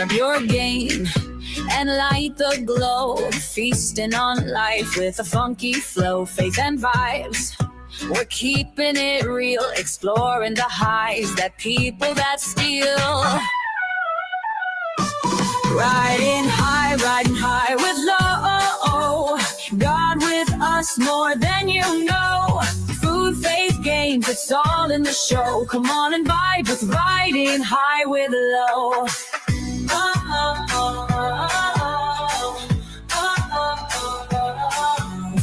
up your game and light the glow. Feasting on life with a funky flow, faith and vibes. We're keeping it real, exploring the highs that people that steal. Riding high with low. God with us more than you know. Food, faith, games, it's all in the show. Come on and vibe with riding high with low.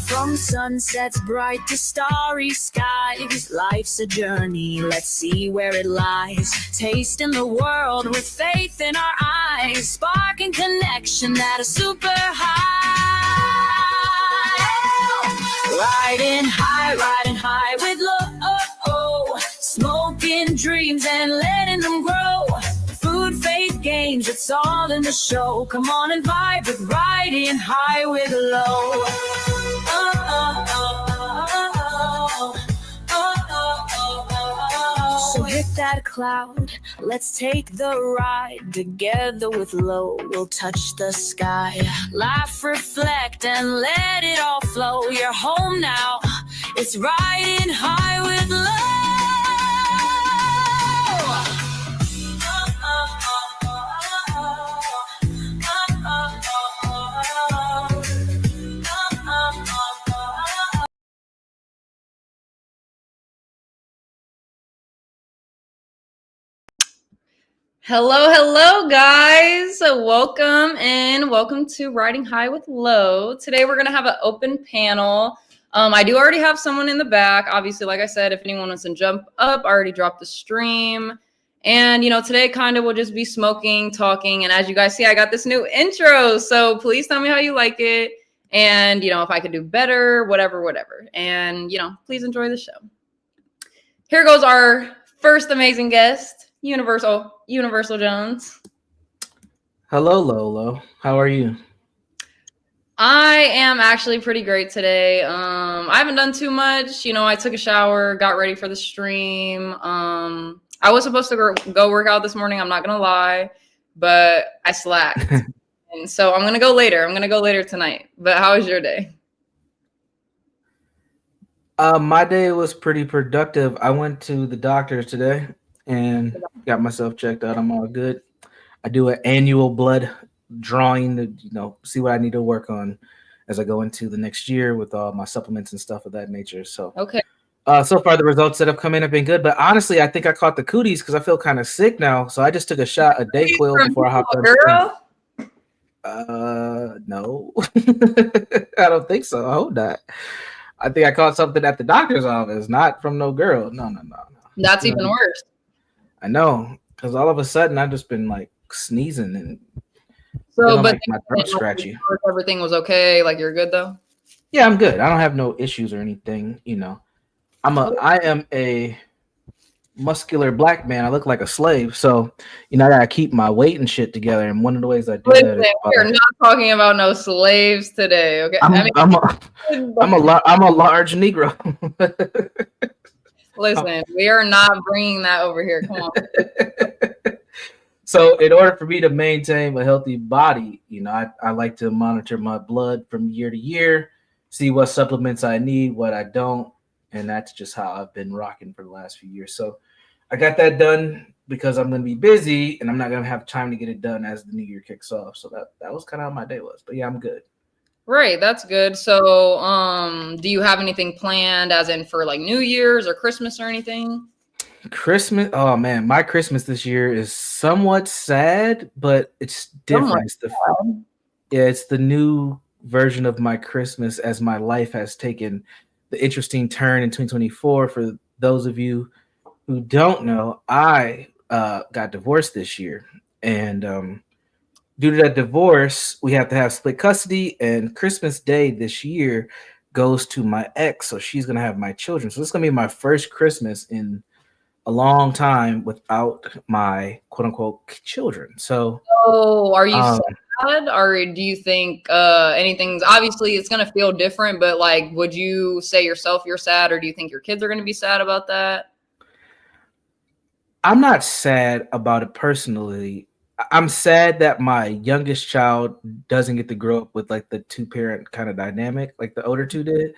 From sunsets bright to starry skies, life's a journey, let's see where it lies. Tasting the world with faith in our eyes, sparking connection at a super high. Riding high with low. Smoking dreams and letting them grow. Food, faith, games, it's all in the show. Come on and vibe with riding high with low. So hit that cloud, let's take the ride. Together with low, we'll touch the sky. Laugh, reflect, and let it all flow. You're home now, it's riding high with low. Hello, guys. Welcome to Riding High with Low. Today we're going to have an open panel. I do already have someone in the back. Obviously, like I said, if anyone wants to jump up, I already dropped the stream. And, today kind of will just be smoking, talking. And as you guys see, I got this new intro. So please tell me how you like it. And, if I could do better, whatever. And, please enjoy the show. Here goes our first amazing guest. Universal Jones. Hello, Lolo. How are you? I am actually pretty great today. I haven't done too much. I took a shower, got ready for the stream. I was supposed to go work out this morning. I'm not going to lie, but I slacked. And so I'm going to go later. I'm going to go later tonight. But how was your day? My day was pretty productive. I went to the doctor today and got myself checked out. I'm all good. I do an annual blood drawing to, see what I need to work on as I go into the next year with all my supplements and stuff of that nature. So, okay. So far the results that have come in have been good, but honestly, I think I caught the cooties because I feel kind of sick now. So I just took a shot of Dayquil before I hopped on. No, I don't think so. I hope not. I think I caught something at the doctor's office, not from no girl. No. That's even worse. I know, because all of a sudden I've just been like sneezing and but my throat scratchy. Everything was okay. Like you're good though. Yeah, I'm good. I don't have no issues or anything. I am a muscular black man. I look like a slave, so I gotta keep my weight and shit together. And one of the ways I do that is we're not talking about no slaves today. Okay, I'm a large Negro. Listen, we are not bringing that over here. Come on. So in order for me to maintain a healthy body, I like to monitor my blood from year to year, see what supplements I need, what I don't. And that's just how I've been rocking for the last few years. So I got that done because I'm going to be busy and I'm not going to have time to get it done as the new year kicks off. So that was kind of how my day was. But yeah, I'm good. Right, that's good. So, do you have anything planned, as in for like New Year's or Christmas or anything? Christmas? Oh man, my Christmas this year is somewhat sad, but it's different. It's the new version of my Christmas as my life has taken the interesting turn in 2024. For those of you who don't know, I got divorced this year, and due to that divorce, we have to have split custody, and Christmas Day this year goes to my ex, so she's going to have my children. So this is going to be my first Christmas in a long time without my quote-unquote children. So are you sad, or do you think anything's, obviously it's going to feel different, but like, would you say yourself you're sad, or do you think your kids are going to be sad about that? I'm not sad about it personally. I'm sad that my youngest child doesn't get to grow up with like the two parent kind of dynamic, like the older two did.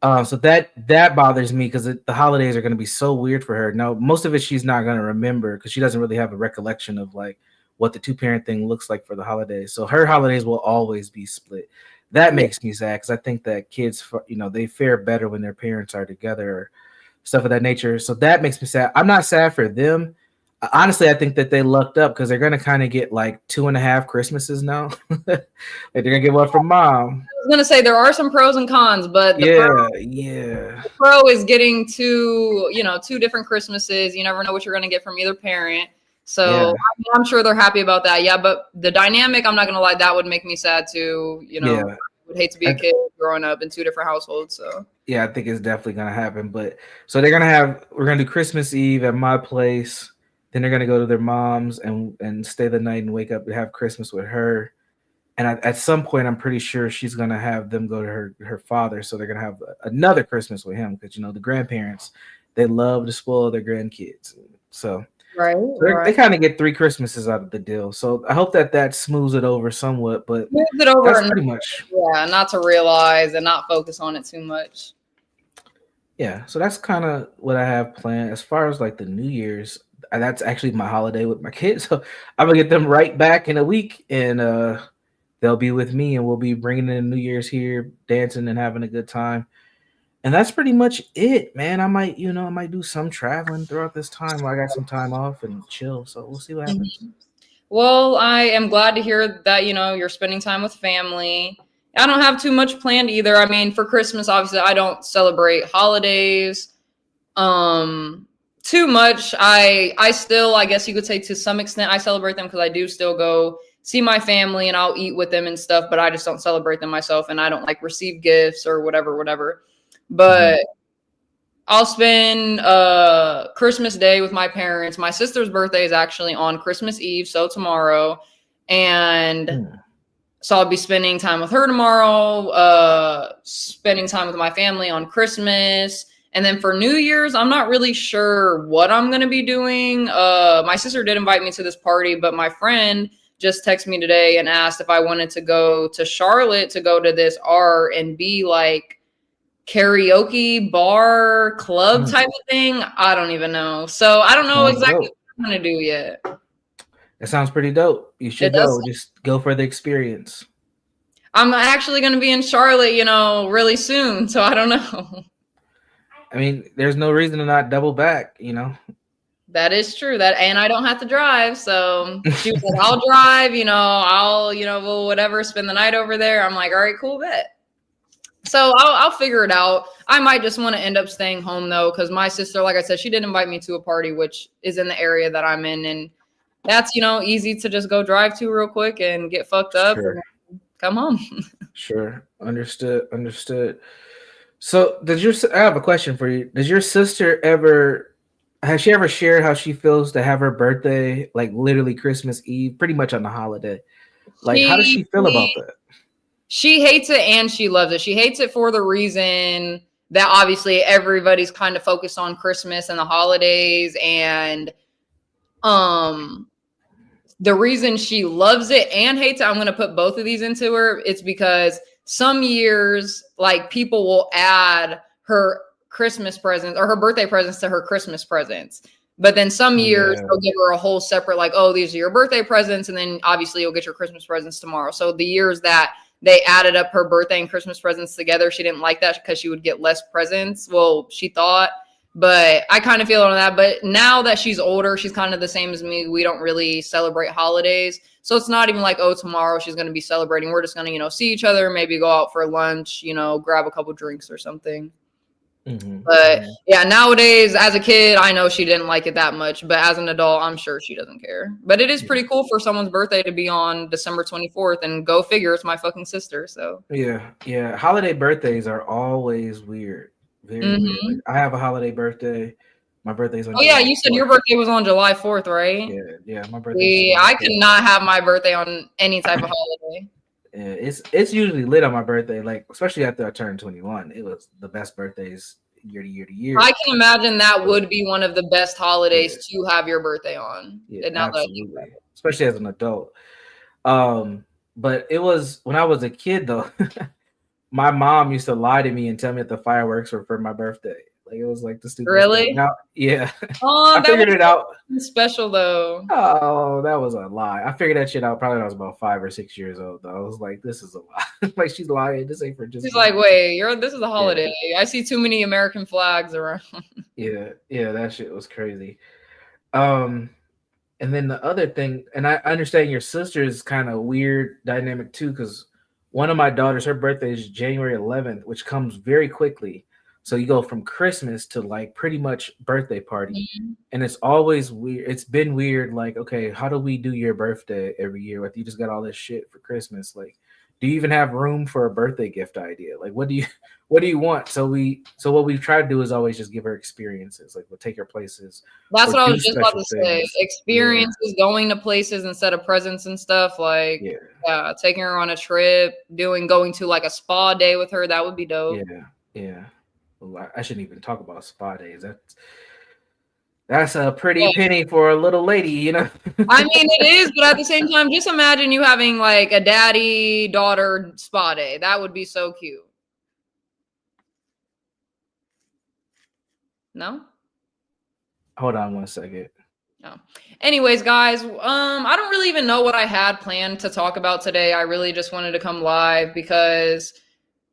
So that bothers me because the holidays are going to be so weird for her. Now, most of it she's not going to remember because she doesn't really have a recollection of like what the two parent thing looks like for the holidays. So her holidays will always be split. That makes me sad because I think that kids, they fare better when their parents are together or stuff of that nature. So that makes me sad. I'm not sad for them. Honestly, I think that they lucked up because they're gonna kind of get like 2.5 Christmases now. Like they're gonna get one from mom. I was gonna say there are some pros and cons, but the pro is getting two different Christmases. You never know what you're gonna get from either parent. So I'm sure they're happy about that. Yeah, but the dynamic, I'm not gonna lie, that would make me sad too. I would hate to be a kid growing up in two different households. So yeah, I think it's definitely gonna happen. But so we're gonna do Christmas Eve at my place. Then they're gonna go to their mom's and stay the night and wake up and have Christmas with her. And at some point, I'm pretty sure she's gonna have them go to her father. So they're gonna have another Christmas with him because the grandparents, they love to spoil their grandkids. So they kind of get 3 Christmases out of the deal. So I hope that smooths it over somewhat. But smooths it over that's pretty much not to realize and not focus on it too much. Yeah, so that's kind of what I have planned as far as like the New Year's. That's actually my holiday with my kids. So I'm gonna get them right back in a week, and they'll be with me, and we'll be bringing in New Year's here, dancing and having a good time. And that's pretty much it, man. I might do some traveling throughout this time while I got some time off and chill. So we'll see what happens. Well, I am glad to hear that you're spending time with family. I don't have too much planned either. I mean, for Christmas, obviously, I don't celebrate holidays too much. I still, I guess you could say to some extent, I celebrate them because I do still go see my family and I'll eat with them and stuff, but I just don't celebrate them myself and I don't like receive gifts or whatever. But I'll spend Christmas Day with my parents. My sister's birthday is actually on Christmas Eve, so tomorrow. And so I'll be spending time with her tomorrow, spending time with my family on Christmas. And then for New Year's, I'm not really sure what I'm going to be doing. My sister did invite me to this party, but my friend just texted me today and asked if I wanted to go to Charlotte to go to this R&B like karaoke bar club type of thing. I don't even know. So I don't know exactly what I'm going to do yet. That sounds pretty dope. You should go. Just go for the experience. I'm actually going to be in Charlotte, really soon. So I don't know. I mean, there's no reason to not double back, That is true. And I don't have to drive. So she was like, I'll drive, we'll whatever, spend the night over there. I'm like, all right, cool, bet. So I'll figure it out. I might just want to end up staying home though, because my sister, like I said, she did invite me to a party, which is in the area that I'm in. And that's, easy to just go drive to real quick and get fucked up and come home. Sure. Understood. So I have a question for you. Has she ever shared how she feels to have her birthday, like literally Christmas Eve, pretty much on the holiday? Like, how does she feel about that? She hates it and she loves it. She hates it for the reason that obviously everybody's kind of focused on Christmas and the holidays. And the reason she loves it and hates it, I'm going to put both of these into her. It's because some years, like, people will add her Christmas presents or her birthday presents to her Christmas presents. But then some years they'll give her a whole separate, like, oh, these are your birthday presents. And then obviously you'll get your Christmas presents tomorrow. So the years that they added up her birthday and Christmas presents together, she didn't like that because she would get less presents. Well, she thought. But I kind of feel on that. But now that she's older, she's kind of the same as me. We don't really celebrate holidays. So it's not even like, oh, tomorrow she's going to be celebrating. We're just going to, see each other, maybe go out for lunch, grab a couple drinks or something. But yeah, nowadays, as a kid, I know she didn't like it that much. But as an adult, I'm sure she doesn't care. But it is pretty cool for someone's birthday to be on December 24th. And go figure, it's my fucking sister. So yeah. Holiday birthdays are always weird. Very weird. I have a holiday birthday. My birthday's on July you said 4th. Your birthday was on July 4th, right? Yeah, my birthday. I cannot have my birthday on any type of holiday. Yeah, it's usually lit on my birthday, like especially after I turned 21. It was the best birthdays year to year. I can imagine that would be one of the best holidays to have your birthday on. Yeah, absolutely. especially as an adult. But it was when I was a kid though. My mom used to lie to me and tell me that the fireworks were for my birthday. Like it was like the stupidest thing. Really? Now, yeah, Oh, I that figured it out. was special though. Oh, that was a lie. I figured that shit out probably when I was about 5 or 6 years old. Though I was like, "This is a lie." Like she's lying. This ain't for just. She's like, wait, this is a holiday. Yeah. I see too many American flags around. Yeah, that shit was crazy. And then the other thing, and I understand your sister's kind of weird dynamic too, because one of my daughters, her birthday is January 11th, which comes very quickly. So you go from Christmas to like pretty much birthday party. Mm-hmm. And it's always weird. It's been weird. Like, okay, how do we do your birthday every year? Like you just got all this shit for Christmas. Like, do you even have room for a birthday gift idea? Like, what do you want? So what we've tried to do is always just give her experiences. Like we'll take her places. That's what I was just about to say. Experiences, going to places instead of presents and stuff. Like, yeah, taking her on a trip, going to like a spa day with her. That would be dope. Yeah. Well, I shouldn't even talk about spa days. That's a pretty penny for a little lady, you know. I mean, it is, but at the same time, just imagine you having like a daddy-daughter spa day. That would be so cute. No? Hold on one second. No. Anyways, guys, I don't really even know what I had planned to talk about today. I really just wanted to come live because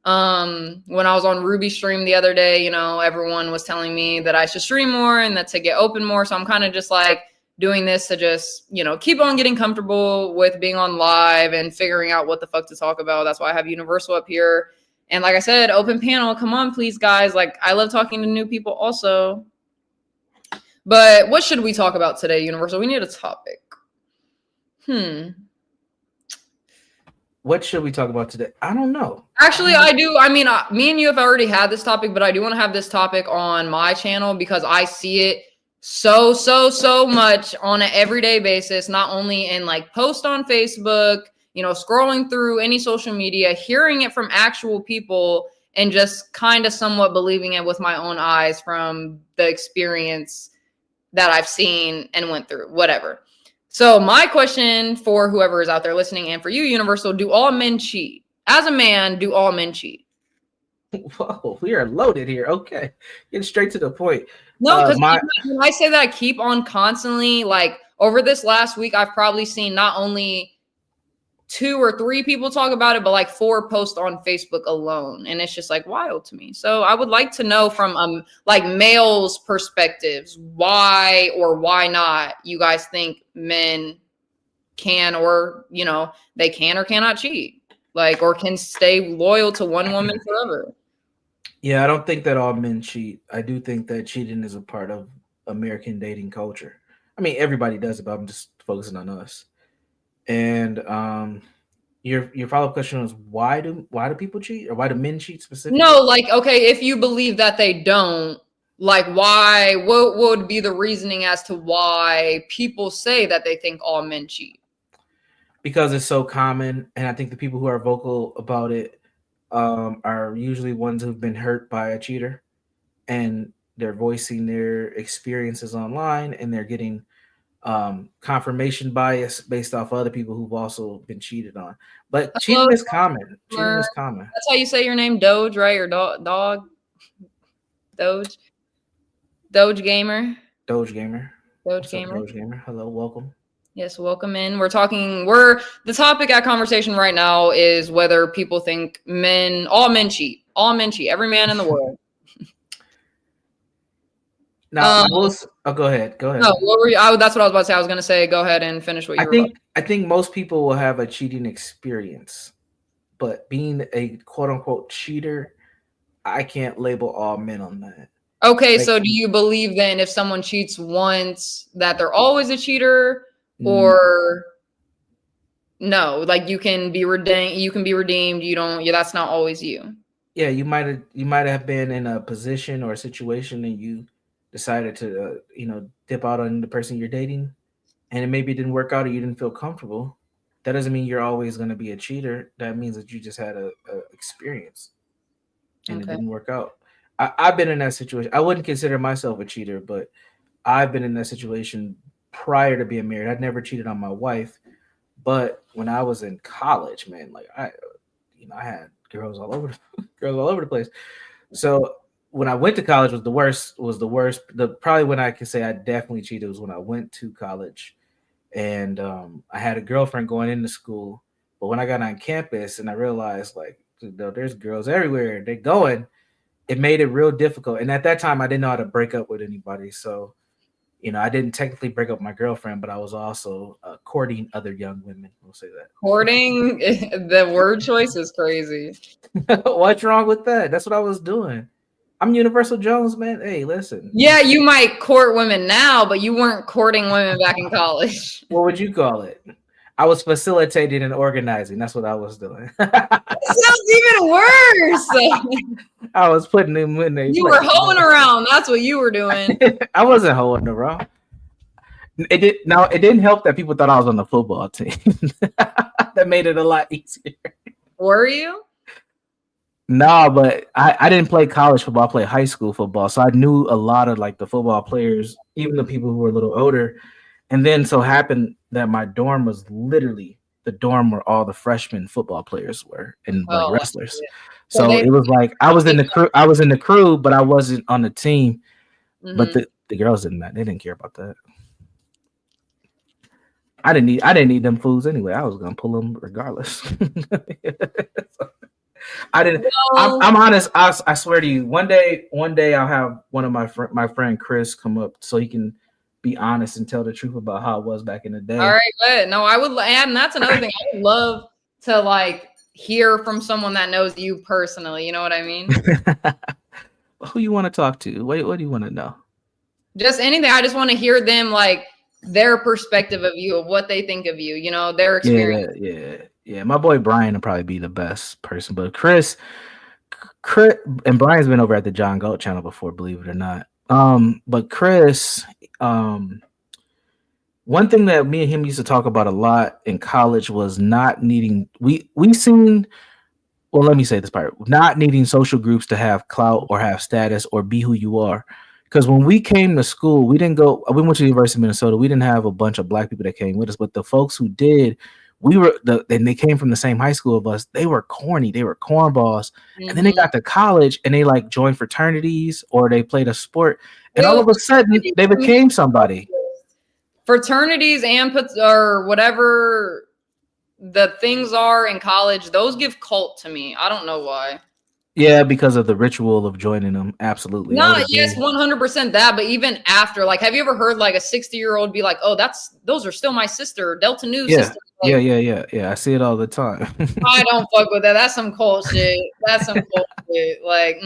when I was on Ruby stream the other day, you know, everyone was telling me that I should stream more and that to get open more. So I'm kind of just like doing this to just, you know, keep on getting comfortable with being on live and figuring out what the fuck to talk about. That's why I have Universal up here. And like I said, open panel, come on, please, guys. Like I love talking to new people also. But what should we talk about today, Universal? We need a topic. What should we talk about today? I don't know. Actually, I do. I mean, me and you have already had this topic, but I do want to have this topic on my channel because I see it so much on an everyday basis, not only in like post on Facebook, you know, scrolling through any social media, hearing it from actual people and just kind of somewhat believing it with my own eyes from the experience that I've seen and went through, whatever. So my question for whoever is out there listening and for you, Universal, do all men cheat? As a man, do all men cheat? Whoa, we are loaded here. Okay. Get straight to the point. No, because when I say that, I keep on constantly, like over this last week, I've probably seen not only 2 or 3 people talk about it, but like 4 posts on Facebook alone. And it's just like wild to me. So I would like to know from like males' perspectives, why or why not you guys think men can, or, you know, they can or cannot cheat, like, or can stay loyal to one woman forever. Yeah, I don't think that all men cheat. I do think that cheating is a part of American dating culture. I mean, everybody does it, but I'm just focusing on us. And your follow-up question was why do people cheat, or why do men cheat specifically? No, like, okay, if you believe that they don't, like, why, what would be the reasoning as to why people say that they think all men cheat? Because it's so common, and I think the people who are vocal about it are usually ones who've been hurt by a cheater, and they're voicing their experiences online, and they're getting confirmation bias based off other people who've also been cheated on. But cheating is common. Cheating is common. That's how you say your name, Doge, right? Or dog? Doge? Doge Gamer? Doge Gamer. Doge Gamer. Doge Gamer. Hello, welcome. Yes, welcome in. The topic at conversation right now is whether people think all men cheat. All men cheat. Every man in the world. Now, go ahead. No, what were you? That's what I was about to say. I was going to say, go ahead and finish what you were about. I think most people will have a cheating experience, but being a quote unquote cheater, I can't label all men on that. Okay, like, so do you believe then if someone cheats once that they're always a cheater, or no? Like you can be redeemed. You can be redeemed. You don't. Yeah, that's not always you. Yeah, you might have been in a position or a situation and you decided to dip out on the person you're dating, and it maybe didn't work out or you didn't feel comfortable. That doesn't mean you're always going to be a cheater. That means that you just had a experience and It didn't work out. I've been in that situation. I wouldn't consider myself a cheater, but I've been in that situation prior to being married. I'd never cheated on my wife, but when I was in college, man, like I had girls all over, girls all over the place. So when I went to college was the worst. Was the worst. The probably when I can say I definitely cheated was when I went to college, and I had a girlfriend going into school. But when I got on campus and I realized like there's girls everywhere, they're going. It made it real difficult. And at that time, I didn't know how to break up with anybody. So, I didn't technically break up with my girlfriend, but I was also courting other young women. We'll say that. Courting, the word choice is crazy. What's wrong with that? That's what I was doing. I'm Universal Jones, man. Hey, listen. Yeah, you might court women now, but you weren't courting women back in college. What would you call it? I was facilitating and organizing. That's what I was doing. Sounds even worse. I was putting them in there. You were hoeing around. That's what you were doing. I wasn't hoeing around. It didn't help that people thought I was on the football team. That made it a lot easier. Were you? No, but I didn't play college football. I played high school football. So I knew a lot of like the football players, even the people who were a little older. And then so happened that my dorm was literally the dorm where all the freshman football players were and like wrestlers. Yeah. So it was like I was in the crew, but I wasn't on the team. Mm-hmm. But the girls didn't matter. They didn't care about that. I didn't need them fools anyway. I was gonna pull them regardless. I didn't. Well, I'm honest. I swear to you. One day I'll have one of my friend Chris come up so he can be honest and tell the truth about how it was back in the day. All right, good. No, I would add, and that's another thing. I would love to like hear from someone that knows you personally. You know what I mean? Who you want to talk to? What do you want to know? Just anything. I just want to hear them like their perspective of you, of what they think of you. You know, their experience. Yeah. My boy Brian will probably be the best person, but Chris, and Brian's been over at the John Galt channel before, believe it or not. But Chris, one thing that me and him used to talk about a lot in college was not needing let me say this part, not needing social groups to have clout or have status or be who you are. Because when we came to school, we went to the University of Minnesota. We didn't have a bunch of black people that came with us, but the folks who did, and they came from the same high school of us. They were corny. They were cornballs. Mm-hmm. And then they got to college and they like joined fraternities or they played a sport. And all of a sudden they became somebody. Fraternities or whatever the things are in college, those give cult to me. I don't know why. Yeah, because of the ritual of joining them. Absolutely. No, yes, 100% that. But even after, like, have you ever heard like a 60-year-old be like, "Oh, those are still my sister, Delta Nu sister." Like, yeah. I see it all the time. I don't fuck with that. That's some cult shit. Like,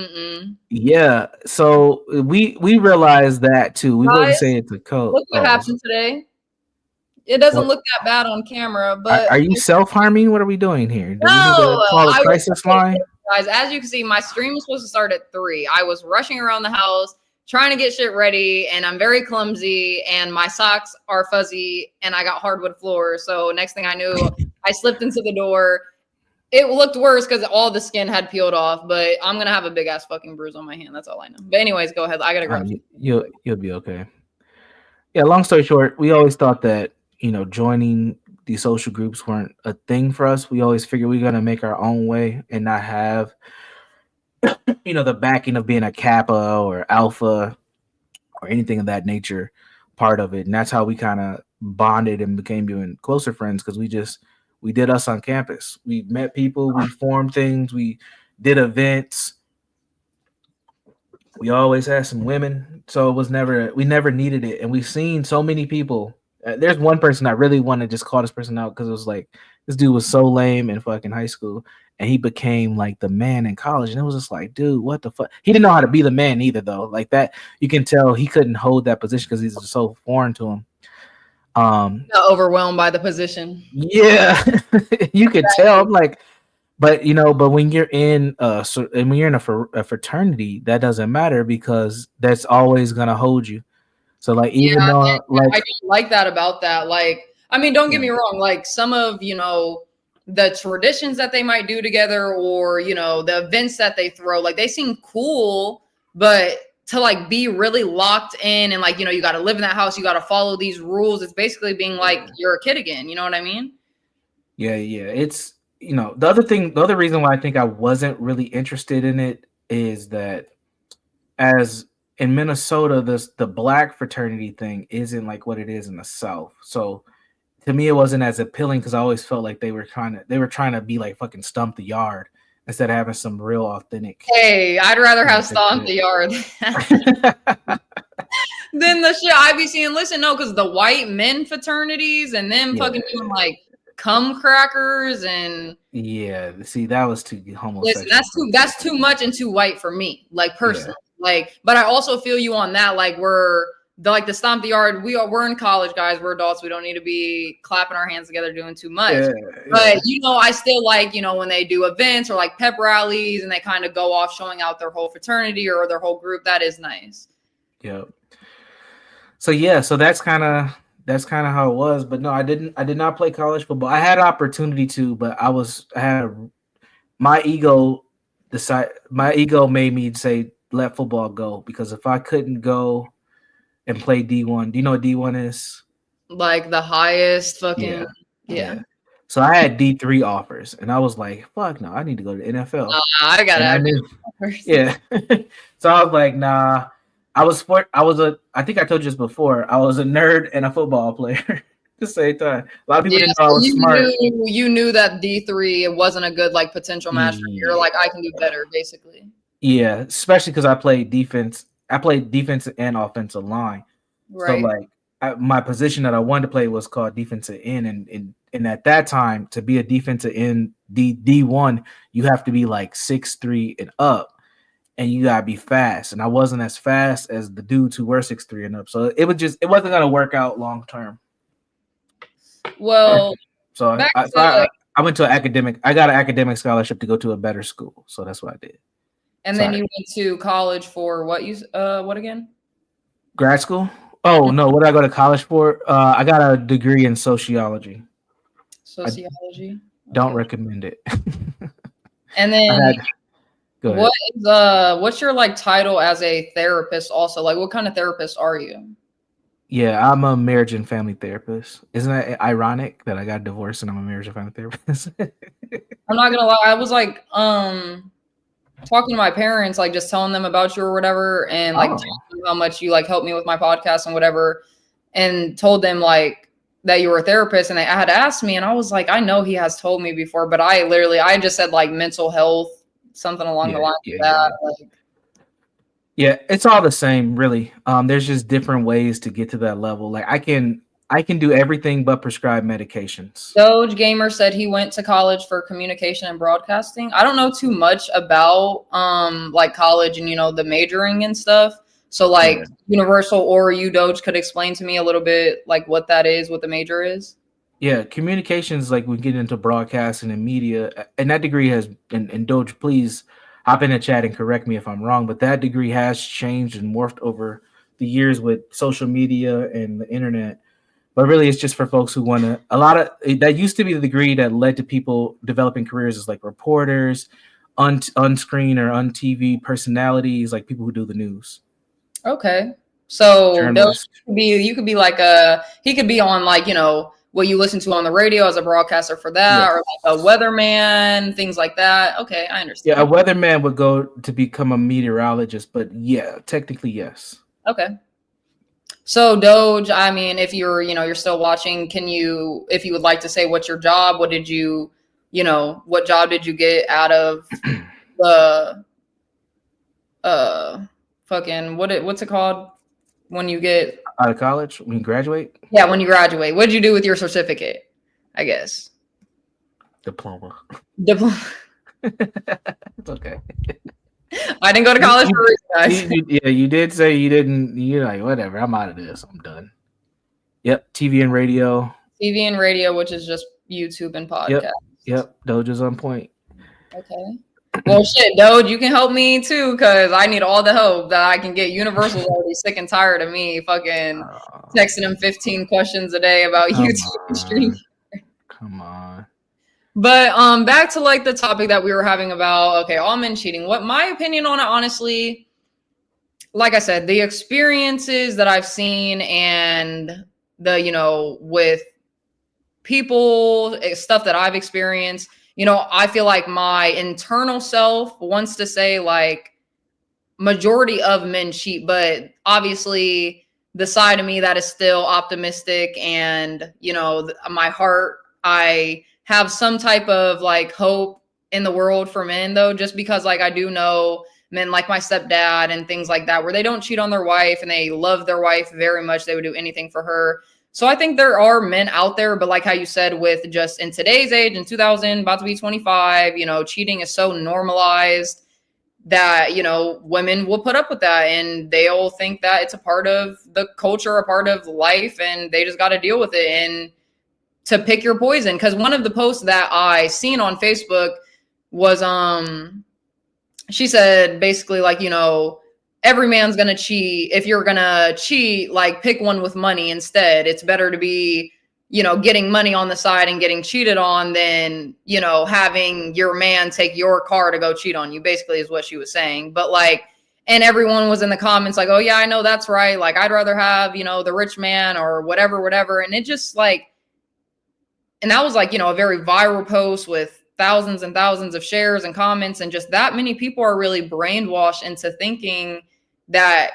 Yeah. So we realized that too. We wouldn't say it's a cult. Look what happened today. It doesn't look that bad on camera, but are you self-harming? What are we doing here? Do we need to call a crisis line? Guys, as you can see, my stream was supposed to start at 3. I was rushing around the house trying to get shit ready, and I'm very clumsy, and my socks are fuzzy, and I got hardwood floors. So next thing I knew, I slipped into the door. It looked worse because all the skin had peeled off, but I'm gonna have a big ass fucking bruise on my hand. That's all I know. But anyways, go ahead. I gotta grab you'll be okay. Yeah. Long story short, we always thought that joining these social groups weren't a thing for us. We always figured we we're gonna make our own way and not have, the backing of being a Kappa or Alpha or anything of that nature part of it. And that's how we kind of bonded and became even closer friends because we did us on campus. We met people, we formed things, we did events. We always had some women, so we never needed it. And we've seen so many people. There's one person I really want to just call this person out because it was like this dude was so lame in fucking high school, and he became like the man in college. And it was just like, dude, what the fuck? He didn't know how to be the man either, though. Like that, you can tell he couldn't hold that position because he's so foreign to him. Overwhelmed by the position. Yeah, you could tell. I'm like, but when you're in a fraternity, that doesn't matter because that's always gonna hold you. So like, even though like I don't like that about that. Like, I mean, don't get me wrong. Like some of the traditions that they might do together, or the events that they throw, like they seem cool, but to like be really locked in and like, you know, you got to live in that house. You got to follow these rules. It's basically being like, you're a kid again. You know what I mean? Yeah. It's, you know, the other reason why I think I wasn't really interested in it is that as in Minnesota, the black fraternity thing isn't like what it is in the South. So to me, it wasn't as appealing because I always felt like they were trying to be like fucking Stump the Yard instead of having some real authentic. Hey, I'd rather have Stomp the Yard than the shit I be seeing. Listen, no, because the white men fraternities and them fucking doing like cum crackers and see, that was too homosexual. Listen, that's too much and too white for me, like personally. Like, but I also feel you on that. Like the Stomp the Yard, we're in college, guys. We're adults. We don't need to be clapping our hands together doing too much. But you know, I still like, you know, when they do events or like pep rallies and they kind of go off showing out their whole fraternity or their whole group. That is nice. Yep. So that's kind of how it was. But no, I did not play college football. I had opportunity to, but my ego made me say let football go, because if I couldn't go and play D1, do you know what D1 is? Like the highest fucking yeah. So I had D3 offers, and I was like, "Fuck no, I need to go to the NFL." I gotta. Yeah. So I was like, "Nah." I think I told you this before. I was a nerd and a football player at the same time. A lot of people didn't know I was smart. You knew that D3 it wasn't a good like potential match for you. You're like, I can do better, basically. Yeah, especially because I played defense. I played defense and offensive line. Right. So like my position that I wanted to play was called defensive end, and at that time to be a defensive end D1, you have to be like 6'3" and up, and you gotta be fast. And I wasn't as fast as the dudes who were 6'3" and up, so it wasn't gonna work out long term. Well, so I went to I got an academic scholarship to go to a better school, so that's what I did. And then you went to college for what again? Grad school? Oh, no. What did I go to college for? I got a degree in sociology. Sociology? Don't recommend it. And then what's your like title as a therapist also? Like what kind of therapist are you? Yeah, I'm a marriage and family therapist. Isn't that ironic that I got divorced and I'm a marriage and family therapist? I'm not gonna lie. I was like, talking to my parents, like just telling them about you or whatever, and like how much you like helped me with my podcast and whatever, and told them like that you were a therapist, and they had asked me, and I was like, I know he has told me before, but I just said like mental health, something along the lines of that. Like, yeah, it's all the same, really. There's just different ways to get to that level. Like I can do everything but prescribe medications. Doge Gamer said he went to college for communication and broadcasting. I don't know too much about like college and, you know, the majoring and stuff. So like Universal or you, Doge, could explain to me a little bit like what that is, what the major is. Yeah, communications, like we get into broadcasting and media, and that degree has, and Doge, please hop in the chat and correct me if I'm wrong, but that degree has changed and morphed over the years with social media and the internet. But really, it's just for folks who want to. A lot of that used to be the degree that led to people developing careers as like reporters, on-screen or on TV personalities, like people who do the news. Okay, so you could be like he could be on like, you know, what you listen to on the radio as a broadcaster for that, or like a weatherman, things like that. Okay, I understand. Yeah, a weatherman would go to become a meteorologist, but yeah, technically yes. Okay. So Doge, I mean, if you're still watching, if you would like to say what's your job, what job did you get out of the what's it called when you get out of college, when you graduate? Yeah, when you graduate. What did you do with your certificate? I guess. Diploma. It's okay. I didn't go to college for a reason, guys. You did say you didn't. You're like, whatever. I'm out of this. I'm done. Yep. TV and radio. TV and radio, which is just YouTube and podcast. Yep. Doge is on point. Okay. Well, shit, Doge, you can help me too, because I need all the help that I can get. Universal's already sick and tired of me fucking texting him 15 questions a day about YouTube streaming. Come on. But back to like the topic that we were having about, okay, all men cheating. What my opinion on it, honestly, like I said, the experiences that I've seen and the, with people, stuff that I've experienced, I feel like my internal self wants to say like majority of men cheat, but obviously the side of me that is still optimistic and, my heart, I have some type of like hope in the world for men though, just because like I do know men like my stepdad and things like that, where they don't cheat on their wife and they love their wife very much. They would do anything for her. So I think there are men out there, but like how you said, with just in today's age, in 2000, about to be 25, cheating is so normalized that, women will put up with that and they'll think that it's a part of the culture, a part of life, and they just got to deal with it and to pick your poison. Because one of the posts that I seen on Facebook was, she said basically like, every man's going to cheat. If you're going to cheat, like pick one with money instead. It's better to be, getting money on the side and getting cheated on than, having your man take your car to go cheat on you, basically is what she was saying. But like, and everyone was in the comments like, oh yeah, I know that's right. Like, I'd rather have, the rich man or whatever. And it just like, and that was like, a very viral post with thousands and thousands of shares and comments. And just that many people are really brainwashed into thinking that,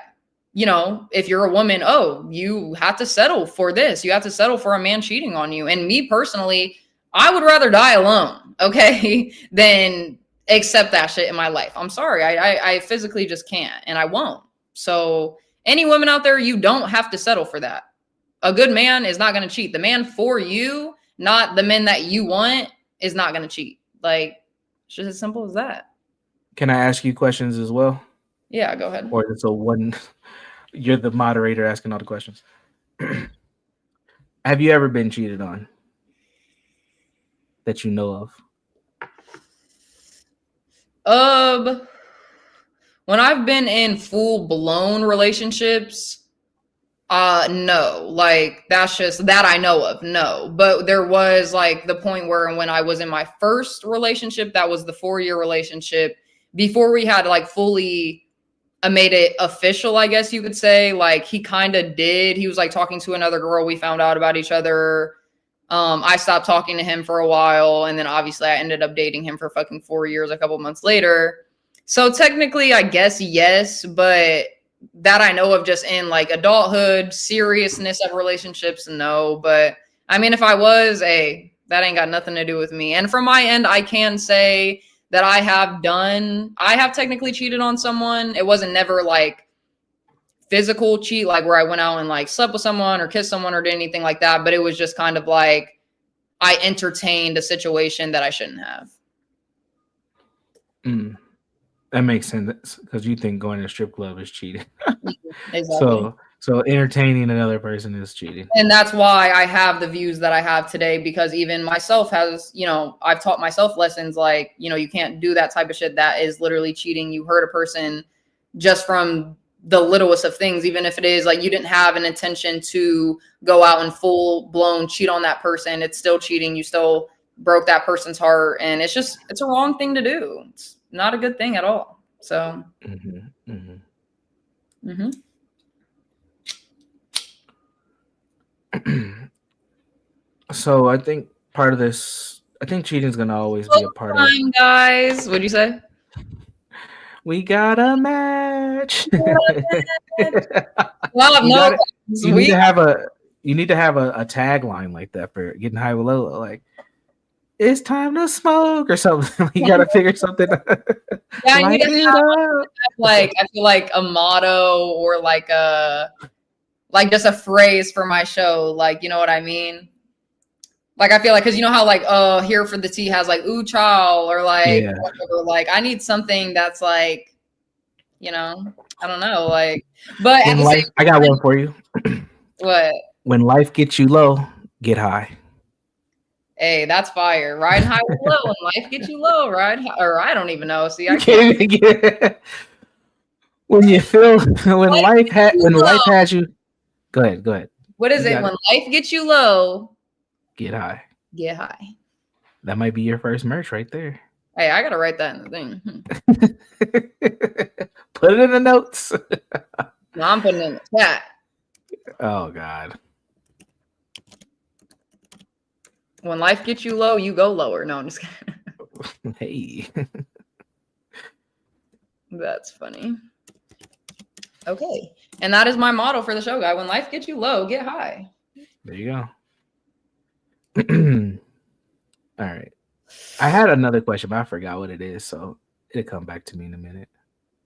if you're a woman, oh, you have to settle for this. You have to settle for a man cheating on you. And me personally, I would rather die alone, okay, than accept that shit in my life. I'm sorry. I physically just can't, and I won't. So any women out there, you don't have to settle for that. A good man is not going to cheat. The man for you, not the men that you want, is not going to cheat. Like, it's just as simple as that. Can I ask you questions as well? Yeah, go ahead. Or it's a one, you're the moderator asking all the questions. Have you ever been cheated on that you know of? When I've been in full blown relationships, no, like that's just that I know of. No, but there was like the point where when I was in my first relationship, that was the 4-year relationship, before we had like fully made it official, I guess you could say. Like he kind of did. He was like talking to another girl. We found out about each other. I stopped talking to him for a while. And then obviously I ended up dating him for fucking 4 years, a couple months later. So technically, I guess, yes, but that I know of just in like adulthood, seriousness of relationships, no. But I mean, if I was, that ain't got nothing to do with me. And from my end, I can say that I have technically cheated on someone. It wasn't never like physical cheat, like where I went out and like slept with someone or kissed someone or did anything like that. But it was just kind of like I entertained a situation that I shouldn't have. That makes sense, because you think going to a strip club is cheating. Exactly. So entertaining another person is cheating. And that's why I have the views that I have today, because even myself has, I've taught myself lessons like, you can't do that type of shit. That is literally cheating. You hurt a person just from the littlest of things, even if it is like you didn't have an intention to go out and full blown cheat on that person. It's still cheating. You still broke that person's heart. And it's a wrong thing to do. It's not a good thing at all. So. So I think part of this, I think cheating is going to always be a part of it. Guys, what'd you say? We got a match. Well, you need to have a tagline like that for Getting High with Lola, like it's time to smoke or something. You got to figure something. Yeah, I need to have, like, I feel like a motto or like just a phrase for my show. Like, you know what I mean? Like, I feel like, cause you know how like, Here for the Tea has like, ooh, child, or like, whatever. Like, I need something that's like, I don't know. Like, but when life, I got one for you. What? When life gets you low, get high. Hey, that's fire. Riding high with low. When life gets you low, ride high, or I don't even know. See, I can't even get when you feel when life has you. Go ahead. What is it? When life gets you low, get high. Get high. That might be your first merch right there. Hey, I gotta write that in the thing. Put it in the notes. No, I'm putting it in the chat. Oh God. When life gets you low, you go lower. No, I'm just kidding. Hey. That's funny. Okay. And that is my motto for the show, guy. When life gets you low, get high. There you go. All right. I had another question, but I forgot what it is, so it'll come back to me in a minute.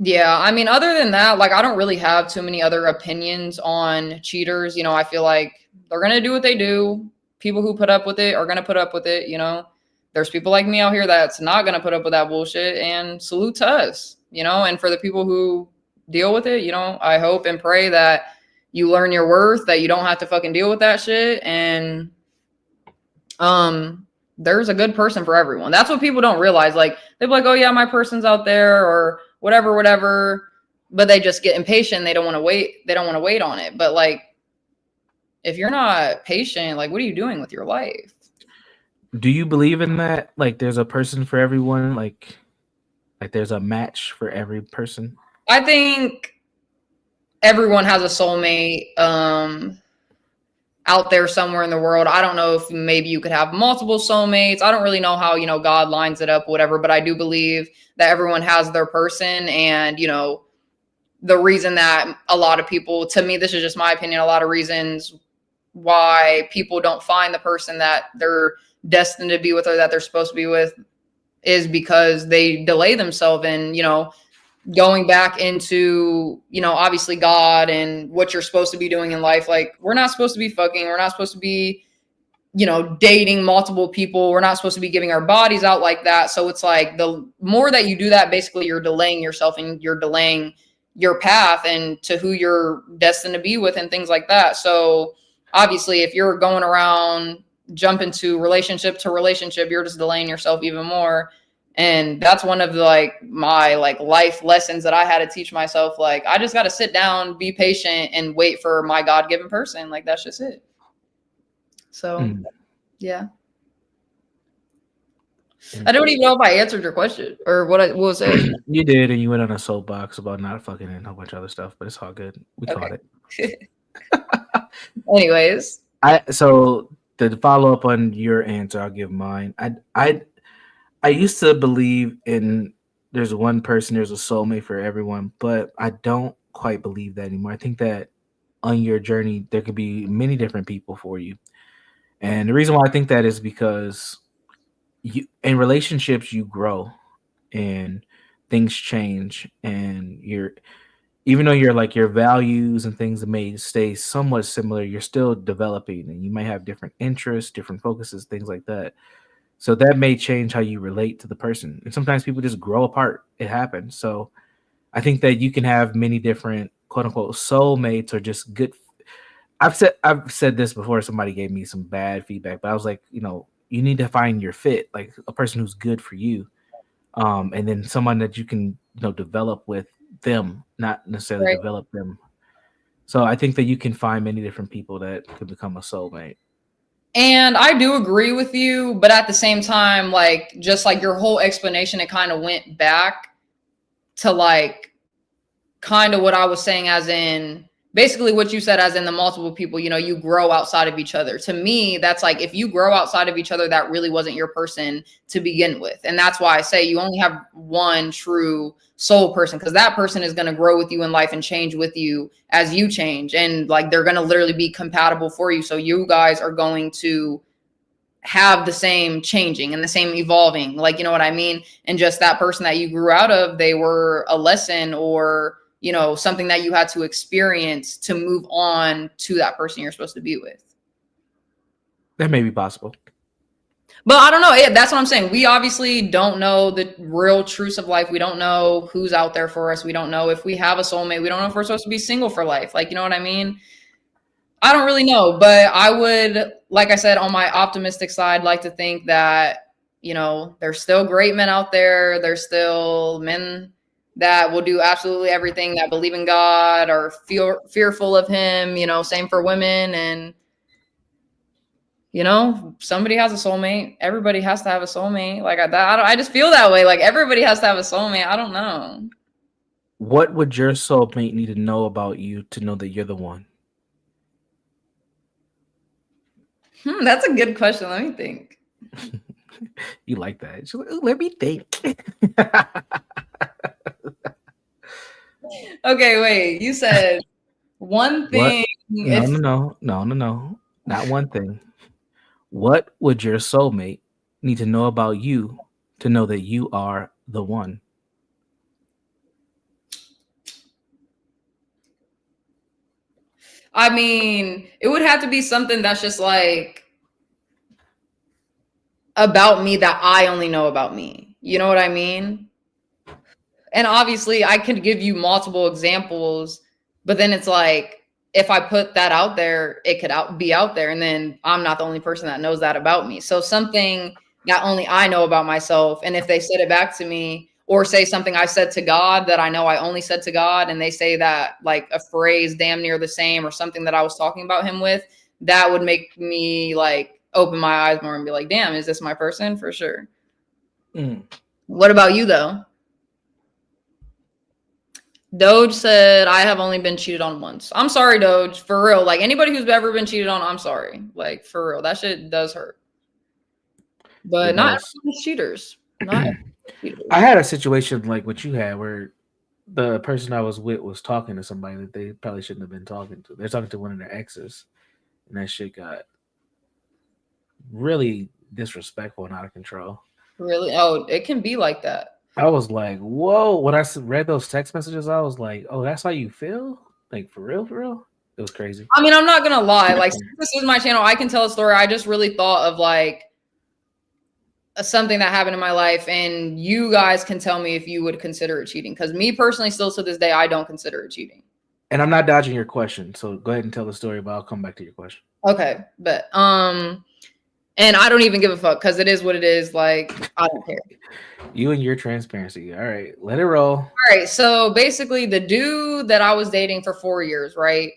Yeah, I mean, other than that, like, I don't really have too many other opinions on cheaters. You know, I feel like they're going to do what they do. People who put up with it are going to put up with it. You know, there's people like me out here that's not going to put up with that bullshit, and salute to us, you know, and for the people who deal with it, you know, I hope and pray that you learn your worth, that you don't have to fucking deal with that shit. And, there's a good person for everyone. That's what people don't realize. Like, they're like, oh yeah, my person's out there or whatever, but they just get impatient. They don't want to wait. They don't want to wait on it. But like, if you're not patient, like, what are you doing with your life? Do you believe in that? Like, there's a person for everyone? Like there's a match for every person? I think everyone has a soulmate out there somewhere in the world. I don't know if maybe you could have multiple soulmates. I don't really know how, you know, God lines it up, whatever, but I do believe that everyone has their person. And, you know, the reason that a lot of people, to me, this is just my opinion, a lot of reasons why people don't find the person that they're destined to be with or that they're supposed to be with is because they delay themselves in, you know, going back into, you know, obviously God and what you're supposed to be doing in life. Like, we're not supposed to be fucking. We're not supposed to be, you know, dating multiple people. We're not supposed to be giving our bodies out like that. So it's like, the more that you do that, basically you're delaying yourself and you're delaying your path and to who you're destined to be with and things like that. So obviously, if you're going around jumping to relationship, you're just delaying yourself even more. And that's one of the, like, my like life lessons that I had to teach myself. Like, I just got to sit down, be patient, and wait for my God-given person. Like, that's just it. So, yeah. I don't even know if I answered your question or what was it. You did, and you went on a soapbox about not fucking and a whole bunch of other stuff, but it's all good. We caught it. Anyways. So to follow up on your answer, I'll give mine. I used to believe in there's one person, there's a soulmate for everyone, but I don't quite believe that anymore. I think that on your journey, there could be many different people for you. And the reason why I think that is because in relationships, you grow and things change, and even though your values and things that may stay somewhat similar, you're still developing, and you might have different interests, different focuses, things like that. So that may change how you relate to the person. And sometimes people just grow apart. It happens. So I think that you can have many different quote unquote soulmates or just good. I've said this before. Somebody gave me some bad feedback, but I was like, you know, you need to find your fit, like a person who's good for you. And then someone that you can, you know, develop with them, not necessarily develop them. So I think that you can find many different people that could become a soulmate. And I do agree with you, but at the same time, like, just like your whole explanation, it kind of went back to like kind of what I was saying, as in basically what you said, as in the multiple people, you know, you grow outside of each other. To me, that's like, if you grow outside of each other, that really wasn't your person to begin with. And that's why I say you only have one true soul person, because that person is going to grow with you in life and change with you as you change. And like, they're going to literally be compatible for you. So you guys are going to have the same changing and the same evolving, like, you know what I mean? And just that person that you grew out of, they were a lesson or, you know, something that you had to experience to move on to that person you're supposed to be with. That may be possible. But I don't know. Yeah, that's what I'm saying. We obviously don't know the real truths of life. We don't know who's out there for us. We don't know if we have a soulmate. We don't know if we're supposed to be single for life. Like, you know what I mean? I don't really know. But I would, like I said, on my optimistic side, like to think that, you know, there's still great men out there. There's still men that will do absolutely everything, that believe in God or feel fearful of him, you know, same for women. And, you know, somebody has a soulmate. Everybody has to have a soulmate. Like I just feel that way. Like everybody has to have a soulmate. I don't know. What would your soulmate need to know about you to know that you're the one? That's a good question. Let me think. You like that? She's like, "Ooh, let me think." Okay, wait. You said one What? thing. No. Not one thing. What would your soulmate need to know about you to know that you are the one? I mean, it would have to be something that's just like about me that I only know about me. You know what I mean? And obviously, I could give you multiple examples, but then it's like if I put that out there, it could be out there, and then I'm not the only person that knows that about me. So something that only I know about myself, and if they said it back to me, or say something I said to God that I know I only said to God, and they say that like a phrase damn near the same, or something that I was talking about him with, that would make me like open my eyes more and be like, damn, is this my person? For sure. What about you though? Doge said, I have only been cheated on once. I'm sorry, Doge, for real. Like anybody who's ever been cheated on, I'm sorry. Like for real, that shit does hurt. But not everyone's cheaters. Not cheaters. I had a situation like what you had where the person I was with was talking to somebody that they probably shouldn't have been talking to. They're talking to one of their exes, and that shit got really disrespectful and out of control. Really? Oh, it can be like that. I was like, whoa. When I read those text messages, I was like, oh, that's how you feel? Like, for real, for real? It was crazy. I mean, I'm not going to lie. Like, since this is my channel, I can tell a story. I just really thought of like something that happened in my life, and you guys can tell me if you would consider it cheating. Because me personally, still to this day, I don't consider it cheating. And I'm not dodging your question, so go ahead and tell the story, but I'll come back to your question. Okay, but and I don't even give a fuck because it is what it is. Like, I don't care. You and your transparency. All right, let it roll. All right, so basically the dude that I was dating for 4 years, right?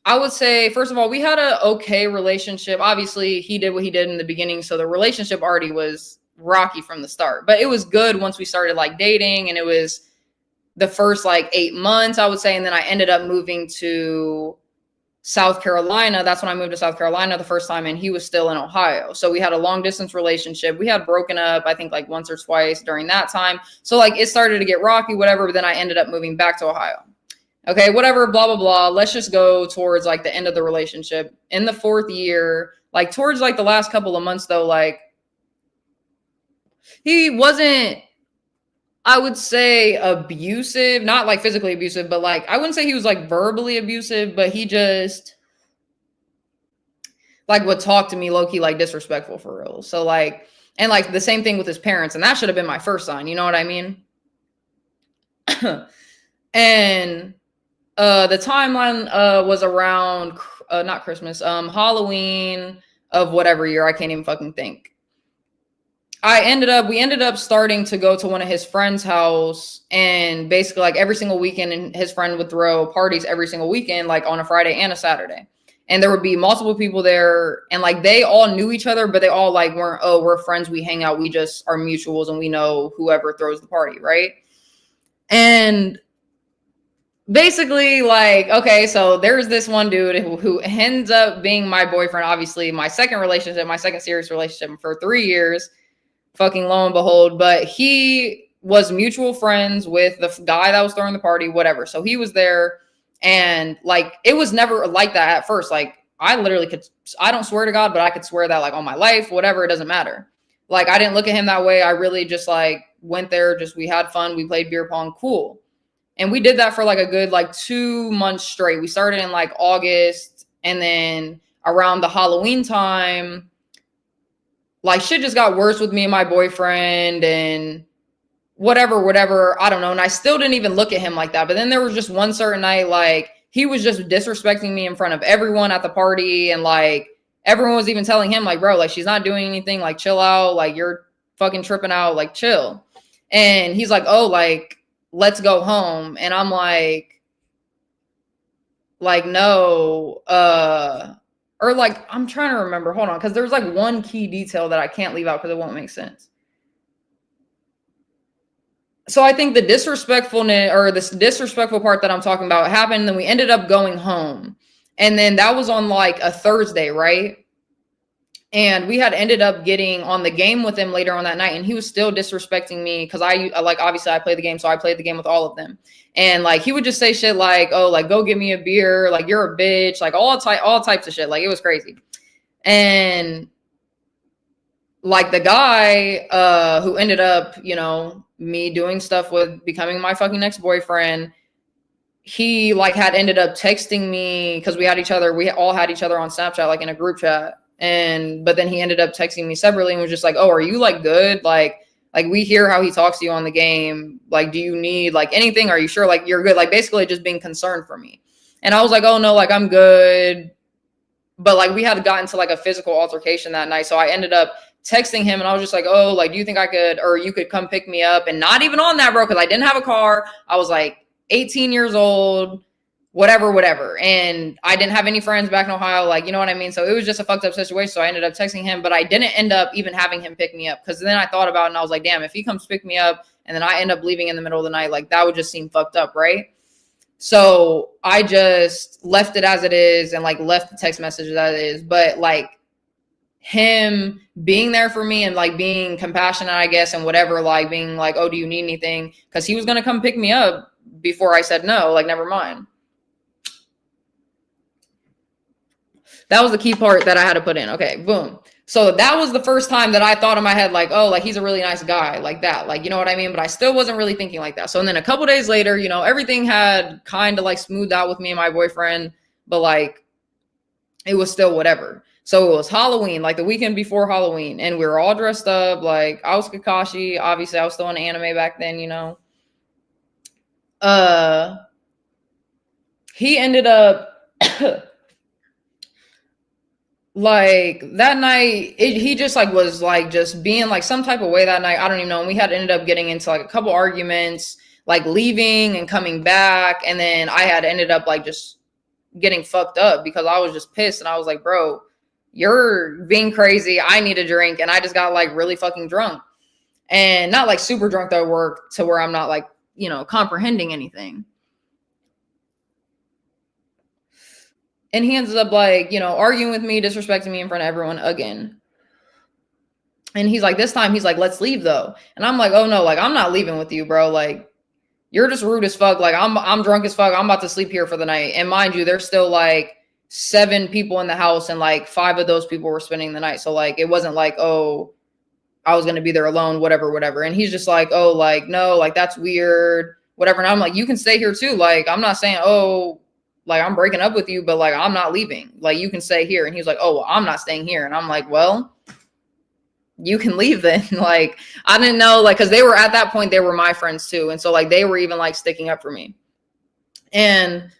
I would say, first of all, we had a okay relationship. Obviously, he did what he did in the beginning, so the relationship already was rocky from the start. But it was good once we started like dating, and it was the first like 8 months, I would say. And then I ended up moving to South Carolina. That's when I moved to South Carolina the first time, and he was still in Ohio. So we had a long distance relationship. We had broken up, I think like once or twice during that time. So like it started to get rocky, whatever, but then I ended up moving back to Ohio. Okay, whatever, blah, blah, blah. Let's just go towards like the end of the relationship. In the 4th year, like towards like the last couple of months though, like he wasn't, I would say, abusive, not like physically abusive, but like, I wouldn't say he was like verbally abusive, but he just like would talk to me low-key like disrespectful for real. So like, and like the same thing with his parents, and that should have been my first sign, you know what I mean? And the timeline was around not Christmas, Halloween of whatever year, I can't even fucking think. We ended up starting to go to one of his friend's house, and basically like every single weekend, and his friend would throw parties every single weekend, like on a Friday and a Saturday. And there would be multiple people there, and like they all knew each other, but they all like weren't, oh, we're friends, we hang out, we just are mutuals, and we know whoever throws the party, right? And basically like, okay, so there's this one dude who ends up being my boyfriend, obviously my second serious relationship for 3 years, fucking lo and behold. But he was mutual friends with the guy that was throwing the party, whatever. So he was there, and like it was never like that at first. Like I literally I don't swear to God, but I could swear that like on my life, whatever, it doesn't matter. Like I didn't look at him that way. I really just like went there, just we had fun, we played beer pong, cool. And we did that for like a good like 2 months straight. We started in like August, and then around the Halloween time, like shit just got worse with me and my boyfriend, and whatever, I don't know. And I still didn't even look at him like that. But then there was just one certain night, like he was just disrespecting me in front of everyone at the party. And like everyone was even telling him like, bro, like she's not doing anything, like chill out, like you're fucking tripping out, like chill. And he's like, oh, like, let's go home. And I'm like no, or like, I'm trying to remember, hold on, because there's like one key detail that I can't leave out because it won't make sense. So I think the disrespectfulness or this disrespectful part that I'm talking about happened. Then we ended up going home. And then that was on like a Thursday, right? And we had ended up getting on the game with him later on that night. And he was still disrespecting me because I like, obviously I played the game. So I played the game with all of them. And like, he would just say shit like, oh, like, go get me a beer. Like, you're a bitch. Like all types of shit. Like, it was crazy. And like the guy who ended up, you know, me doing stuff with becoming my fucking ex-boyfriend, he like had ended up texting me because we all had each other on Snapchat, like in a group chat. But then he ended up texting me separately and was just like, oh, are you like good? Like we hear how he talks to you on the game. Like, do you need like anything? Are you sure like you're good? Like basically just being concerned for me. And I was like, oh no, like I'm good. But like we had gotten to like a physical altercation that night. So I ended up texting him and I was just like, oh, like, do you think I could, or you could come pick me up? And not even on that, bro, because I didn't have a car. I was like 18 years old, whatever. And I didn't have any friends back in Ohio. Like, you know what I mean? So it was just a fucked up situation. So I ended up texting him, but I didn't end up even having him pick me up. Cause then I thought about it and I was like, damn, if he comes pick me up and then I end up leaving in the middle of the night, like that would just seem fucked up. Right. So I just left it as it is and like left the text message as it is. But like him being there for me and like being compassionate, I guess, and whatever, like being like, oh, do you need anything? Cause he was going to come pick me up before I said no, like, never mind. That was the key part that I had to put in. Okay, boom. So that was the first time that I thought in my head, like, oh, like he's a really nice guy, like that, like, you know what I mean? But I still wasn't really thinking like that. So and then a couple days later, you know, everything had kind of like smoothed out with me and my boyfriend, but like it was still whatever. So it was Halloween, like the weekend before Halloween, and we were all dressed up. Like I was Kakashi. Obviously, I was still in anime back then, you know. He ended up like that night, he just like was like just being like some type of way that night. I don't even know. And we had ended up getting into like a couple arguments, like leaving and coming back. And then I had ended up like just getting fucked up because I was just pissed. And I was like, bro, you're being crazy. I need a drink. And I just got like really fucking drunk, and not like super drunk though, work to where I'm not like, you know, comprehending anything. And he ends up like, you know, arguing with me, disrespecting me in front of everyone again. And he's like, this time he's like, let's leave though. And I'm like, oh no, like I'm not leaving with you, bro. Like you're just rude as fuck. Like I'm drunk as fuck. I'm about to sleep here for the night. And mind you, there's still like 7 people in the house and like 5 of those people were spending the night. So like, it wasn't like, oh, I was going to be there alone, whatever. And he's just like, oh, like, no, like that's weird, whatever. And I'm like, you can stay here too. Like, I'm not saying, oh, like I'm breaking up with you, but like, I'm not leaving. Like you can stay here. And he's like, oh, well, I'm not staying here. And I'm like, well, you can leave then. Like, I didn't know, like, cause they were at that point, they were my friends too. And so like, they were even like sticking up for me. And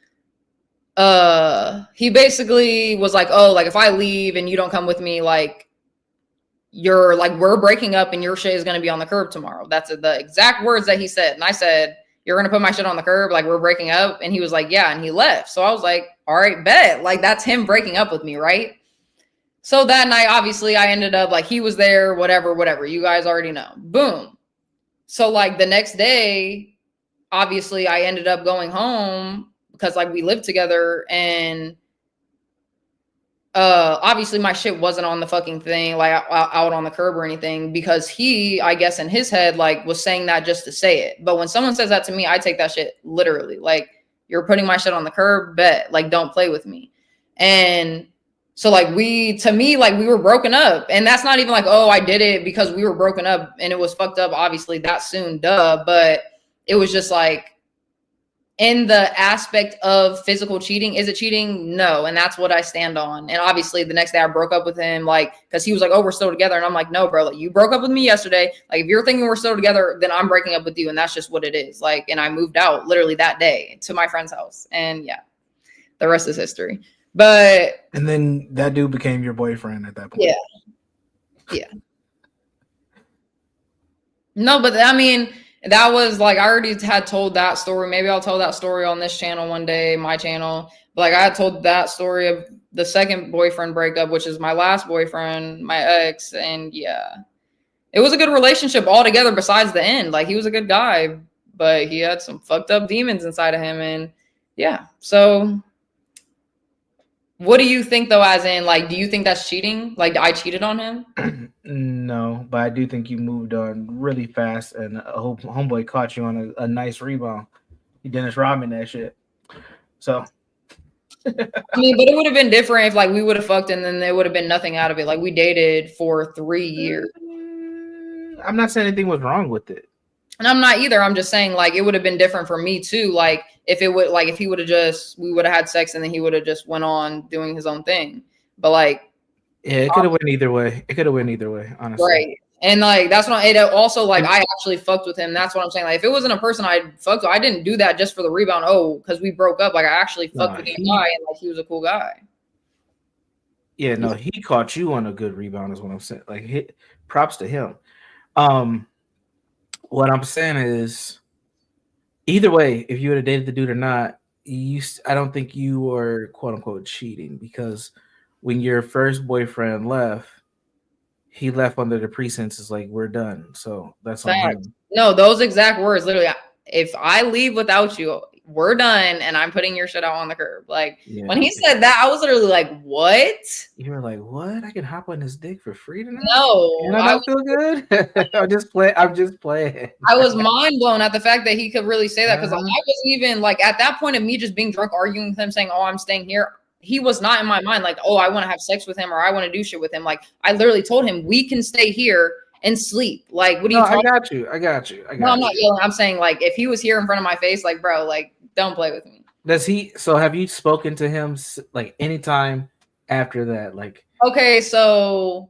he basically was like, oh, like if I leave and you don't come with me, like you're like, we're breaking up and your shit is going to be on the curb tomorrow. That's the exact words that he said. And I said, you're going to put my shit on the curb? Like we're breaking up? And he was like, yeah. And he left. So I was like, all right, bet. Like that's him breaking up with me. Right. So that night, obviously I ended up like, he was there, whatever. You guys already know. Boom. So like the next day, obviously I ended up going home because like we lived together, and obviously my shit wasn't on the fucking thing, like out on the curb or anything, because he, I guess in his head, like was saying that just to say it. But when someone says that to me, I take that shit literally. Like you're putting my shit on the curb, bet, like don't play with me. And so like to me, like we were broken up, and that's not even like, oh, I did it because we were broken up and it was fucked up, obviously that soon, duh. But it was just like, in the aspect of physical cheating, is it cheating? No. And that's what I stand on. And obviously the next day I broke up with him, like, cause he was like, oh, we're still together. And I'm like, no, bro, like you broke up with me yesterday. Like if you're thinking we're still together, then I'm breaking up with you. And that's just what it is. Like, and I moved out literally that day to my friend's house. And yeah, the rest is history. But. And then that dude became your boyfriend at that point. Yeah. Yeah. No, but I mean, that was like, I already had told that story. Maybe I'll tell that story on this channel one day, my channel. But like I had told that story of the second boyfriend breakup, which is my last boyfriend, my ex. And yeah, it was a good relationship altogether besides the end. Like, he was a good guy, but he had some fucked up demons inside of him. And yeah, so what do you think though, as in, like, do you think that's cheating? Like, I cheated on him? No, but I do think you moved on really fast, and homeboy caught you on a nice rebound. He Dennis Rodman that shit. So I mean, but it would have been different if like we would have fucked and then there would have been nothing out of it. Like, we dated for 3 years. I'm not saying anything was wrong with it. And I'm not either. I'm just saying, like, it would have been different for me too. Like, if it would, like, if he would have just, we would have had sex and then he would have just went on doing his own thing. But like, yeah, it could have went either way. It could have went either way, honestly. Right. And like, that's not it. Also, like, I actually fucked with him. That's what I'm saying. Like, if it wasn't a person I fucked with, I didn't do that just for the rebound. Oh, because we broke up. Like, I actually fucked with the guy, and like, he was a cool guy. Yeah, no, he caught you on a good rebound, is what I'm saying. Like, props to him. What I'm saying is, either way, if you would have dated the dude or not, I don't think you were quote unquote cheating, because when your first boyfriend left, he left under the pretenses like, we're done. So that's on him. No, those exact words. Literally, if I leave without you, we're done, and I'm putting your shit out on the curb. Like, when he said that, I was literally like, what? You were like, what? I can hop on his dick for free tonight? No. And I don't feel good? I'm just playing. I was mind blown at the fact that he could really say that, because I wasn't even, like, at that point of me just being drunk, arguing with him, saying, oh, I'm staying here. He was not in my mind like, oh, I want to have sex with him or I want to do shit with him. Like, I literally told him, we can stay here and sleep. Like, what do you I got you. No, I'm not yelling. I'm saying, like, if he was here in front of my face, like, bro, like, don't play with me. So have you spoken to him like anytime after that? Like, okay, so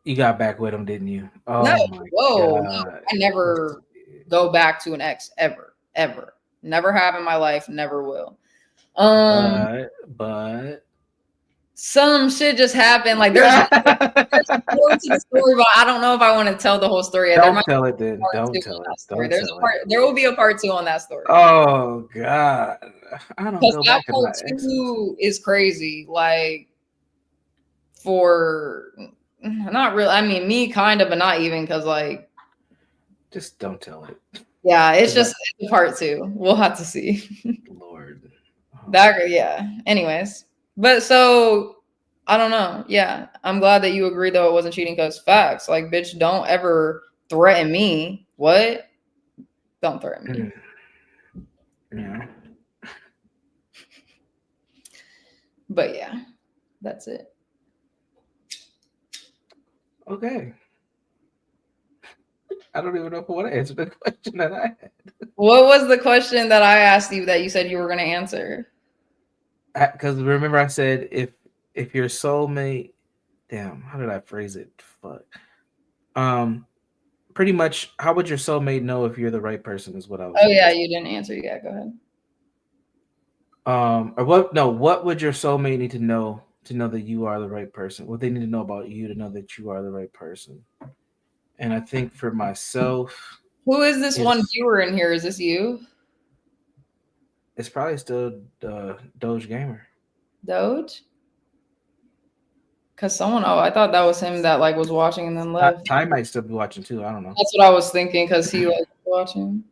you got back with him, didn't you? Oh, no, no, I never go back to an ex ever. Never have in my life, never will. But some shit just happened. Like, there's more to the story, but I don't know if I want to tell the whole story. Don't tell it then. Don't tell it. There will be a part 2 on that story. Oh God, I don't know. That part 2 is crazy. Like, for not really. I mean, me kind of, but not even, because like, just don't tell it. Yeah, it's just part 2. We'll have to see. Lord. Anyways, but so I don't know. Yeah, I'm glad that you agree though it wasn't cheating, because facts. Like, bitch, don't ever threaten me. What? Don't threaten me. Yeah. But yeah, that's it. Okay. I don't even know if I want to answer the question that I had. What was the question that I asked you that you said you were going to answer? Because remember I said if your soulmate, damn, how did I phrase it? Fuck. Pretty much, how would your soulmate know if you're the right person? Is what I was. Oh yeah, you didn't answer yet. Go ahead. What would your soulmate need to know that you are the right person? What they need to know about you to know that you are the right person? And I think for myself, who is this one viewer in here? Is this you? It's probably still Doge Gamer. Doge? Because I thought that was him that like was watching and then left. Ty might still be watching too. I don't know. That's what I was thinking, because he like watching.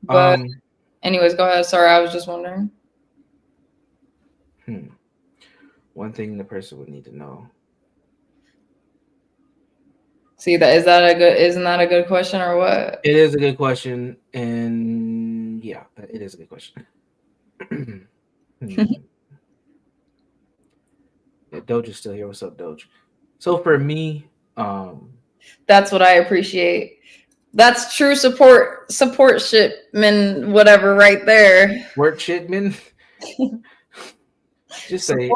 But anyways, go ahead. Sorry, I was just wondering. One thing the person would need to know. See, isn't that a good question or what? It is a good question, and yeah, it is a good question. Yeah, Doge is still here. What's up, Doge? So for me, that's what I appreciate. That's true support shipman, whatever, right there. Work shipman. Just say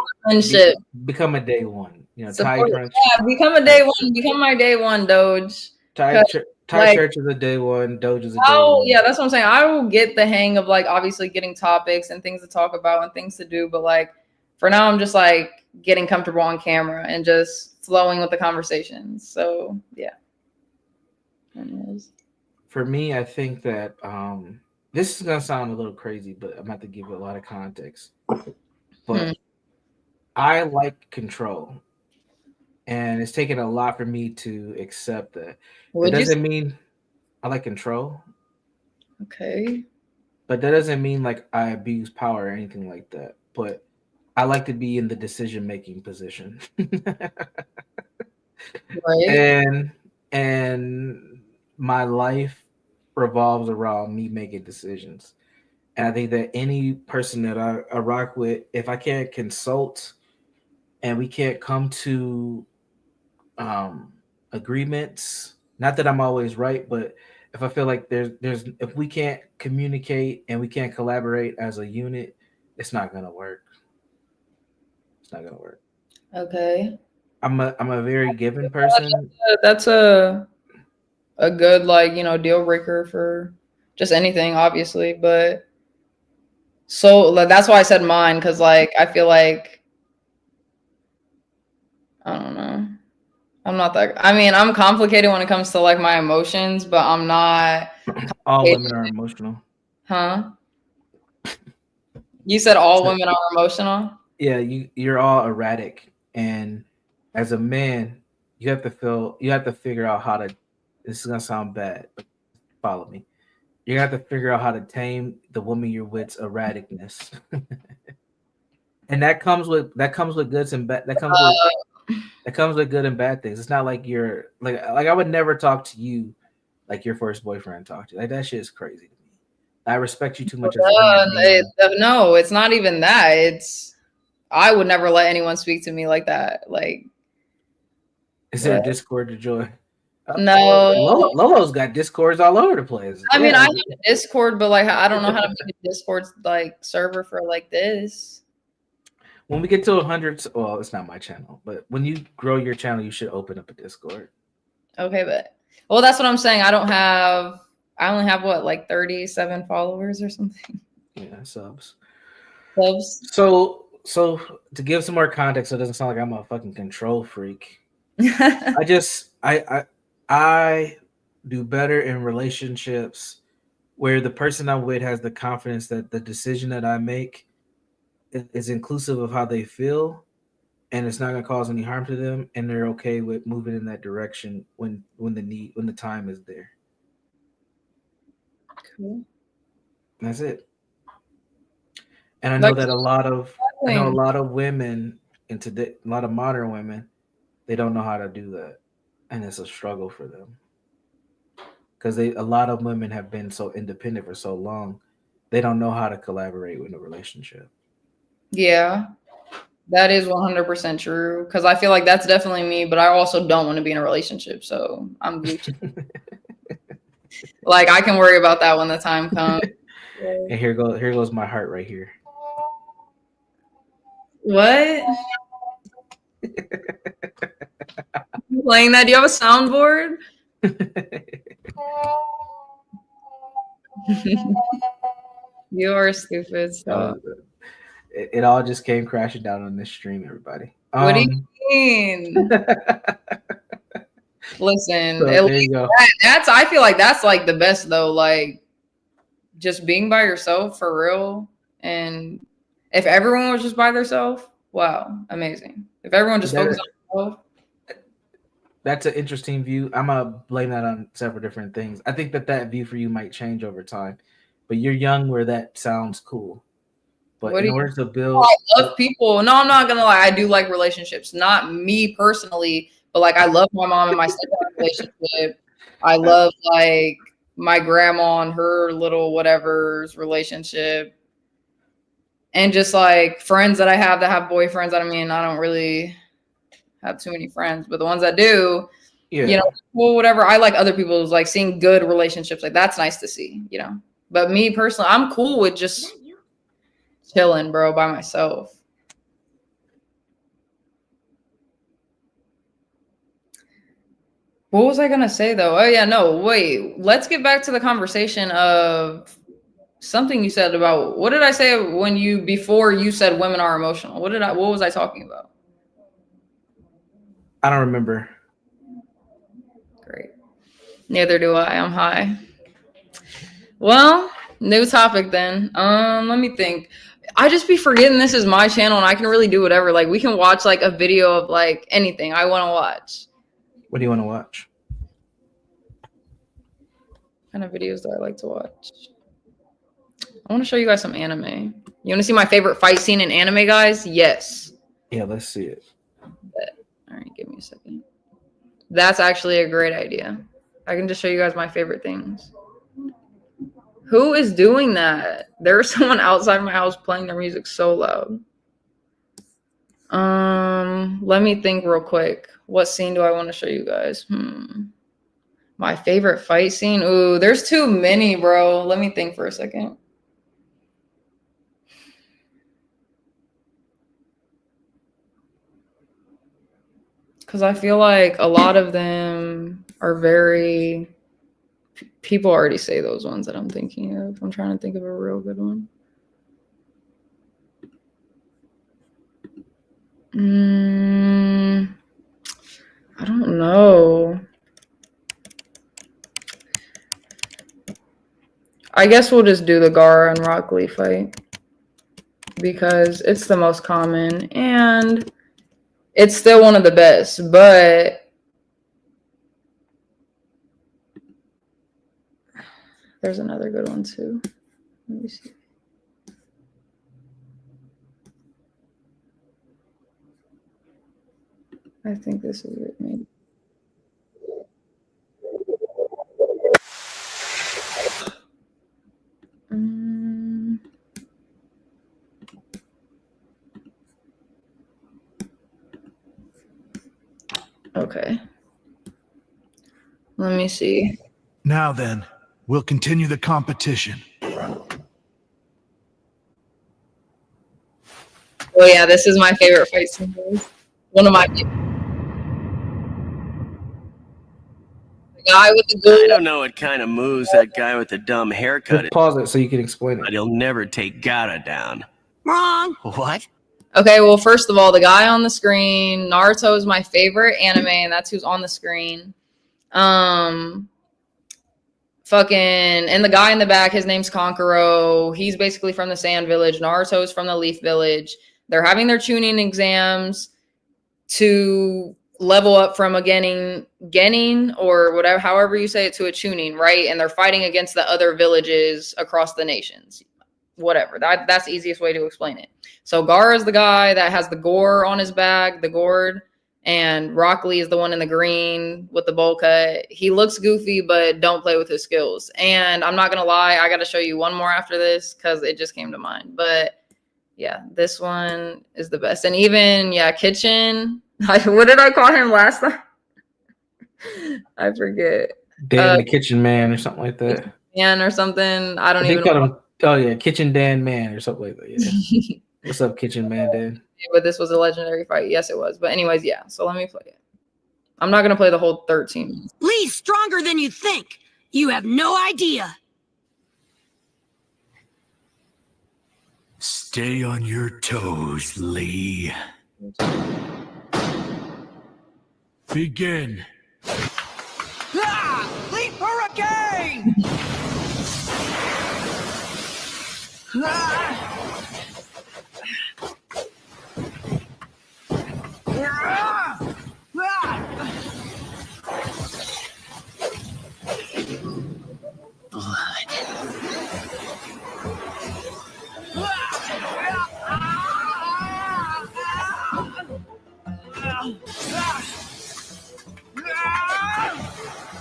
become a day one. You know, Ty Crunch. Yeah, become a day one. Become my day one, Doge. Ty Church is a day one. Doge is a day one. Oh yeah, that's what I'm saying. I will get the hang of like obviously getting topics and things to talk about and things to do, but like for now, I'm just like getting comfortable on camera and just flowing with the conversations. So yeah. Anyways. For me, I think that this is gonna sound a little crazy, but I'm about to give you a lot of context. But I like control. and it's taken a lot for me to accept that. That Would you? doesn't mean I like control, Okay. but that doesn't mean like I abuse power or anything like that. But I like to be in the decision making position. Right. and my life revolves around me making decisions. And I think that any person that I rock with, if I can't consult and we can't come to agreements, not that I'm always right, but if I feel like there's if we can't communicate and we can't collaborate as a unit, it's not gonna work. It's not gonna work. Okay. I'm a very given person. That's a good like deal breaker for just anything, obviously, but so like, that's why I said mine because like I feel like I don't know. I'm not that. I mean, I'm complicated when it comes to like my emotions, but I'm not. All women are emotional. Huh? You said all women are emotional? Yeah, you're all erratic, and as a man, you have to figure out how to. This is gonna sound bad, but follow me. You have to figure out how to tame the woman you're with's erraticness, and that comes with goods and bad. That comes with good and bad things. It's not like you're like I would never talk to you like your first boyfriend talked to you. Like that shit is crazy to me. I respect you too much as a human being. No, it's not even that. It's I would never let anyone speak to me like that. Like, Is there a Discord to join? no. Lolo's got Discords all over the place. I mean, I have a Discord, but like I don't know how to make a Discord like server for like this. When we get to 100, well, it's not my channel, but when you grow your channel, you should open up a Discord. Okay, but well, that's what I'm saying. I only have what, like 37 followers or something. Yeah, subs. Subs. So to give some more context, so it doesn't sound like I'm a fucking control freak. I do better in relationships where the person I'm with has the confidence that the decision that I make is inclusive of how they feel, and it's not going to cause any harm to them, and they're okay with moving in that direction when the time is there. Cool. That's it. And I know that a lot of women in today, a lot of modern women, they don't know how to do that, and it's a struggle for them because a lot of women have been so independent for so long, they don't know how to collaborate in a relationship. Yeah, that is 100% true because I feel like that's definitely me, but I also don't want to be in a relationship, so I'm Gucci. Like I can worry about that when the time comes. And here goes my heart right here. What? You playing that? Do you have a soundboard? You are stupid. So. It all just came crashing down on this stream, everybody. What do you mean? Listen, so at least that's I feel like that's like the best though. Like just being by yourself for real. And if everyone was just by themselves, wow, amazing. If everyone just focused on themselves. That's an interesting view. I'm gonna blame that on several different things. I think that view for you might change over time, but you're young where that sounds cool. But in order to build, I love people. No, I'm not gonna lie. I do like relationships. Not me personally, but like I love my mom and my stepdad relationship. I love like my grandma and her little whatever's relationship, and just like friends that I have that have boyfriends. I mean, I don't really have too many friends, but the ones that do, well, whatever. I like other people's like seeing good relationships. Like that's nice to see, But me personally, I'm cool with just chilling, bro, by myself. What was I gonna say though? Oh yeah, no, wait. Let's get back to the conversation of something you said about what did I say before you said women are emotional? What was I talking about? I don't remember. Great. Neither do I. I'm high. Well, new topic then. Let me think. I just be forgetting this is my channel and I can really do whatever. Like we can watch like a video of like anything I want to watch. What do you want to watch? Kind of videos that I like to watch. I want to show you guys some anime. You want to see my favorite fight scene in anime, guys? Yes. Yeah, let's see it. All right, give me a second. That's actually a great idea. I can just show you guys my favorite things. Who is doing that? There's someone outside my house playing their music so loud. Let me think real quick. What scene do I want to show you guys? My favorite fight scene? Ooh, there's too many, bro. Let me think for a second. Because I feel like a lot of them are very... People already say those ones that I'm thinking of. I'm trying to think of a real good one. I don't know. I guess we'll just do the Gaara and Rock Lee fight. Because it's the most common. And it's still one of the best. But... there's another good one too. Let me see. I think this is it, maybe. Okay. Let me see. Now then, we'll continue the competition. Oh yeah, this is my favorite fight scene. One of my... The guy with the good... I don't know what kind of moves that guy with the dumb haircut Just pause it so you can explain but it. he'll never take Gaara down. Wrong. What? Okay, well, first of all, the guy on the screen, Naruto is my favorite anime, and that's who's on the screen. And the guy in the back, his name's Kankuro. He's basically from the Sand Village. Naruto is from the Leaf Village. They're having their Chunin exams to level up from a Genin or whatever, however you say it, to a Chunin, right? And they're fighting against the other villages across the nations. Whatever. That's the easiest way to explain it. So Gaara is the guy that has the gore on his back, the gourd, and Rock Lee is the one in the green with the bowl cut. He looks goofy, but don't play with his skills. And I'm not going to lie, I got to show you one more after this because it just came to mind. But yeah, this one is the best. And even, yeah, Kitchen. What did I call him last time? I forget. Dan the Kitchen Man or something like that. Man or something. I don't I think even know. him, oh yeah, Kitchen Dan Man or something like that. Yeah. What's up, Kitchen Man Dan? But this was a legendary fight. Yes, it was. But anyways, yeah. So let me play it. I'm not going to play the whole 13 minutes. Lee's stronger than you think. You have no idea. Stay on your toes, Lee. Begin. Ah! Leap Hurricane! Ah!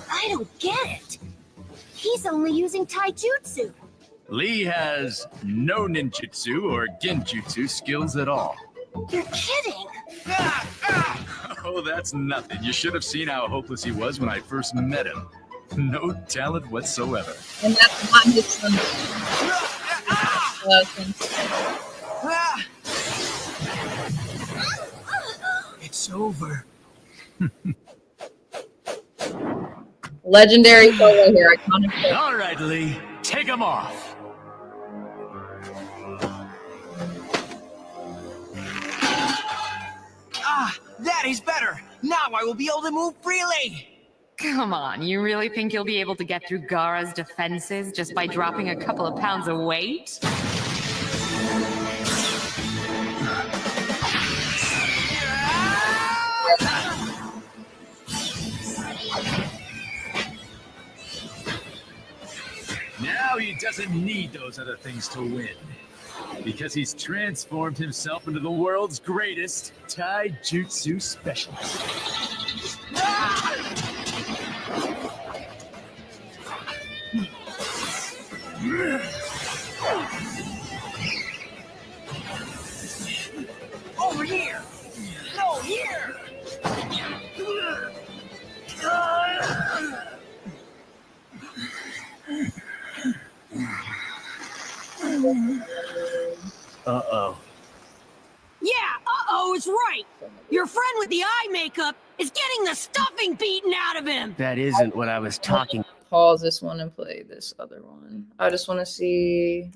I don't get it. He's only using taijutsu. Lee has no ninjutsu or genjutsu skills at all. You're kidding. Oh, that's nothing. You should have seen how hopeless he was when I first met him. No talent whatsoever. And that's not his son. It's over. Legendary solo here. Iconic solo. All right, Lee, take him off. Ah, that is better. Now I will be able to move freely. Come on, you really think you'll be able to get through Gaara's defenses just by dropping a couple of pounds of weight? Now he doesn't need those other things to win. Because he's transformed himself into the world's greatest taijutsu specialist. Over here! No, here! Uh-oh. Yeah, uh-oh is right. Your friend with the eye makeup is getting the stuffing beaten out of him. That isn't what I was talking. Pause this one and play this other one. I just want to see.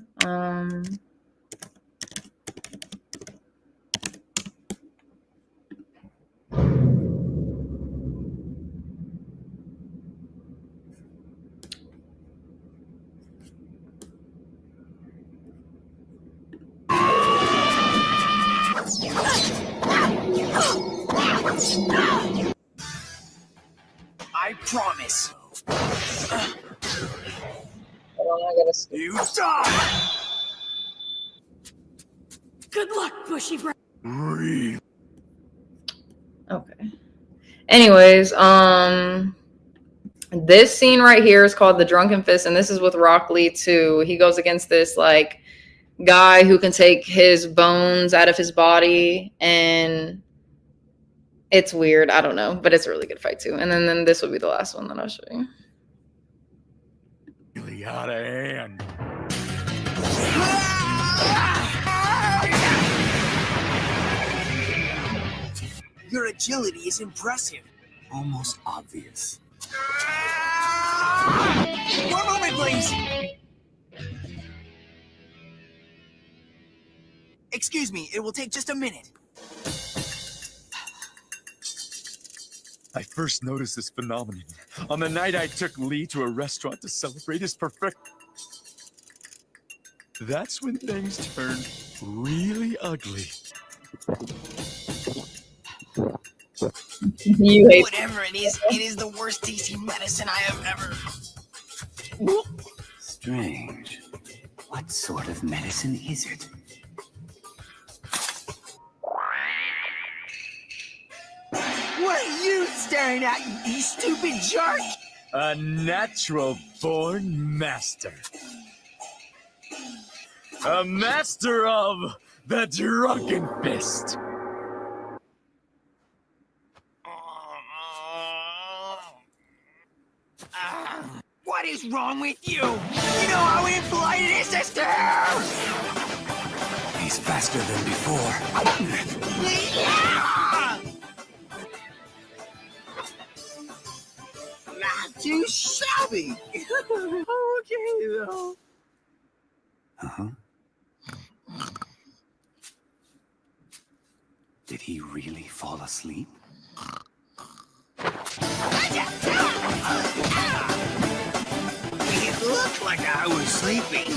I promise. Hold on, I gotta skip. You die! Good luck, Bushy Bro. Okay. Anyways, this scene right here is called the Drunken Fist, and this is with Rock Lee too. He goes against this like guy who can take his bones out of his body, and it's weird. I don't know, but it's a really good fight too. And then this will be the last one that I'll show you. Really out of hand. Your agility is impressive. Almost obvious. One moment, please. Excuse me, it will take just a minute. I first noticed this phenomenon on the night I took Lee to a restaurant to celebrate his perfect. That's when things turned really ugly. You hate Whatever it is the worst tasting medicine I have ever. Strange. What sort of medicine is it? What are you staring at, you stupid jerk? A natural born master. A master of the Drunken Fist. What is wrong with you? You know how impolite it is to stare! He's faster than before. Yeah! Not too shabby. Okay, though. Uh-huh. Did he really fall asleep? It looked like I was sleeping.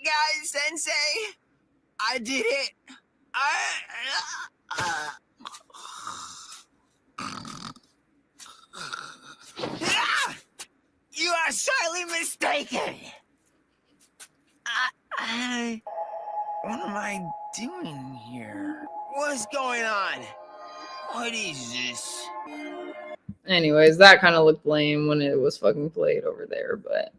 Guys, Sensei, I did it. You are sorely mistaken. What am I doing here? What's going on? What is this? Anyways, that kind of looked lame when it was fucking played over there, but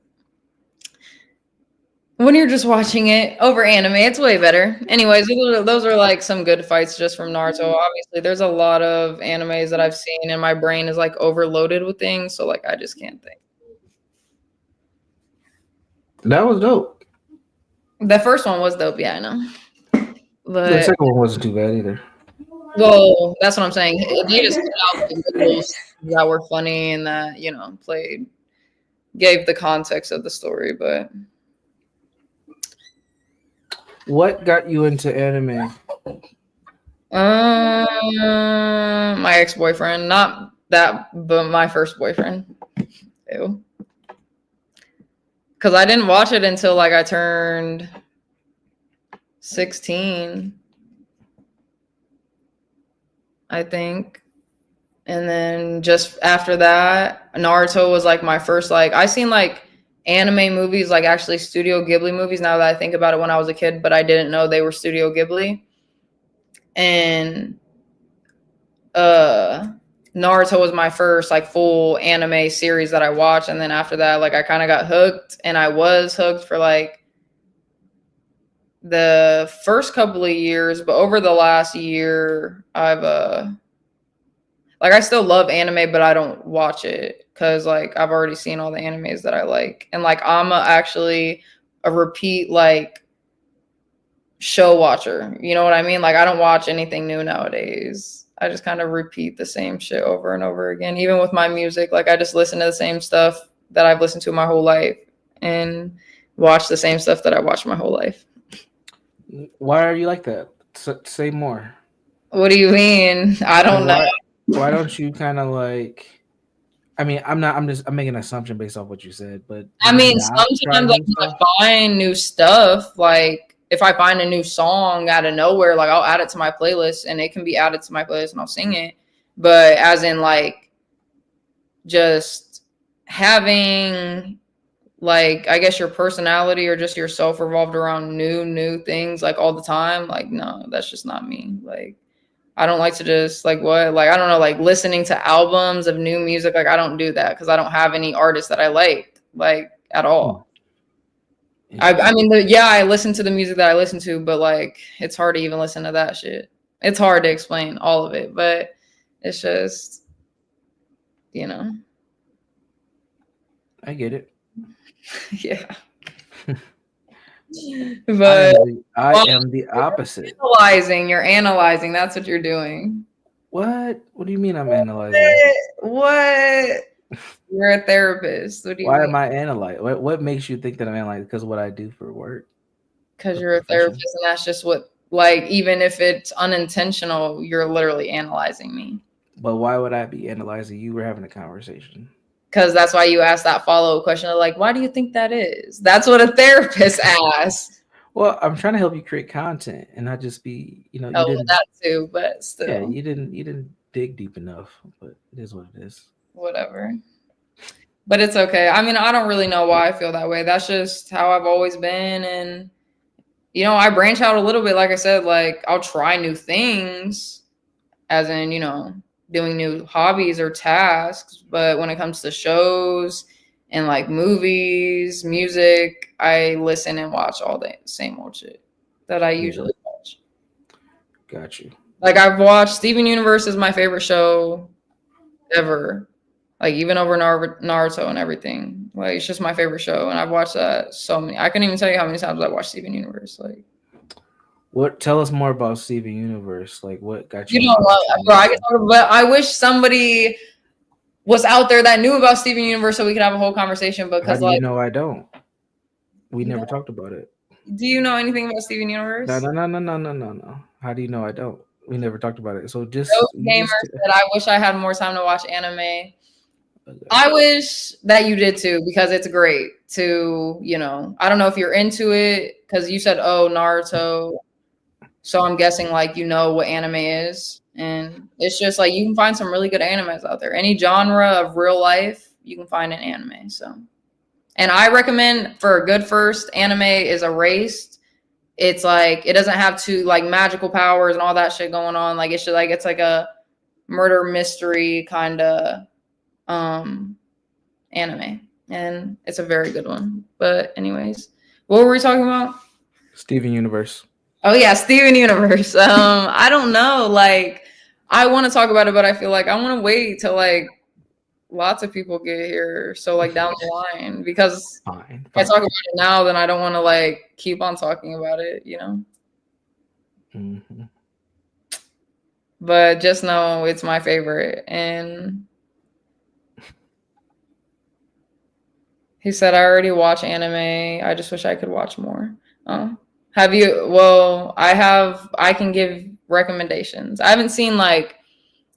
when you're just watching it over anime, it's way better. Anyways, those are like some good fights just from Naruto. Obviously, there's a lot of animes that I've seen and my brain is like overloaded with things, so like I just can't think. That was dope. The first one was dope, yeah, I know. But The second one wasn't too bad either. well, that's what I'm saying. They just put out the videos that were funny and that, you know, gave the context of the story, but What got you into anime? my ex-boyfriend, not that, but my first boyfriend. Ew. Because I didn't watch it until like I turned 16. I think. And then just after that, Naruto was like my first, like, I seen like anime movies, like actually Studio Ghibli movies now that I think about it, when I was a kid, but I didn't know they were Studio Ghibli. And Naruto was my first like full anime series that I watched. And then after that, like I kind of got hooked, and I was hooked for like the first couple of years, but over the last year, I've like I still love anime, but I don't watch it because like I've already seen all the animes that I like. And like I'm actually a repeat like show watcher. You know what I mean? Like I don't watch anything new nowadays. I just kind of repeat the same shit over and over again. Even with my music, like I just listen to the same stuff that I've listened to my whole life and watch the same stuff that I watched my whole life. Why are you like that? Say more. What do you mean? I don't know. Why don't you kind of like? I mean, I'm making an assumption based off what you said, but I mean, sometimes like I find new stuff. Like if I find a new song out of nowhere, like I'll add it to my playlist, and it can be added to my playlist, and I'll sing it. But as in like just having like, I guess your personality or just yourself revolved around new things like all the time. Like, no, that's just not me. Like, I don't like to just like what, like, I don't know, like listening to albums of new music. Like I don't do that because I don't have any artists that I like at all. I mean, I listen to the music that I listen to, but like, it's hard to even listen to that shit. It's hard to explain all of it, but it's just, you know. I get it. Yeah. But I am the opposite. You're analyzing. That's what you're doing. What do you mean I'm analyzing? What? You're a therapist. What do you Why mean? am I analyzing? What makes you think that I'm analyzing? Because of what I do for work. Because you're a therapist, and that's just what, like, even if it's unintentional, you're literally analyzing me. But why would I be analyzing you? We're having a conversation. Because that's why you asked that follow-up question of like, why do you think that is? That's what a therapist asks. Well, I'm trying to help you create content and not just be, you know. That too, but still. Yeah, you didn't dig deep enough, but it is what it is. Whatever. But it's okay. I mean, I don't really know why I feel that way. That's just how I've always been. And, you know, I branch out a little bit. Like I said, like I'll try new things, as in, you know, doing new hobbies or tasks. But when it comes to shows and like movies, music, I listen and watch all the same old shit that I usually watch. Got you. Like I've watched Steven Universe is my favorite show ever. Like even over Naruto and everything. Like it's just my favorite show. And I've watched that so many. I couldn't even tell you how many times I watched Steven Universe. Like, tell us more about Steven Universe. Like what got you? You know what, bro, I wish somebody was out there that knew about Steven Universe so we could have a whole conversation. Because how do you know I don't? We never talked about it. Do you know anything about Steven Universe? No. How do you know I don't? We never talked about it. So just gamers that I wish I had more time to watch anime. I wish that you did too, because it's great to, you know, I don't know if you're into it because you said, oh, Naruto. So I'm guessing like, you know what anime is. And it's just like, you can find some really good animes out there. Any genre of real life, you can find an anime. So, and I recommend for a good first anime is Erased. It's like, it doesn't have too like magical powers and all that shit going on. Like it's just like, it's like a murder mystery kind of anime, and it's a very good one. But anyways, what were we talking about? Steven Universe. Oh yeah, Steven Universe. I don't know, like I want to talk about it, but I feel like I want to wait till like lots of people get here, so like down the line, because fine. If I talk about it now, then I don't want to like keep on talking about it, you know. Mm-hmm. But just know it's my favorite. And he said, I already watch anime. I just wish I could watch more. Have you? Well, I can give recommendations. I haven't seen like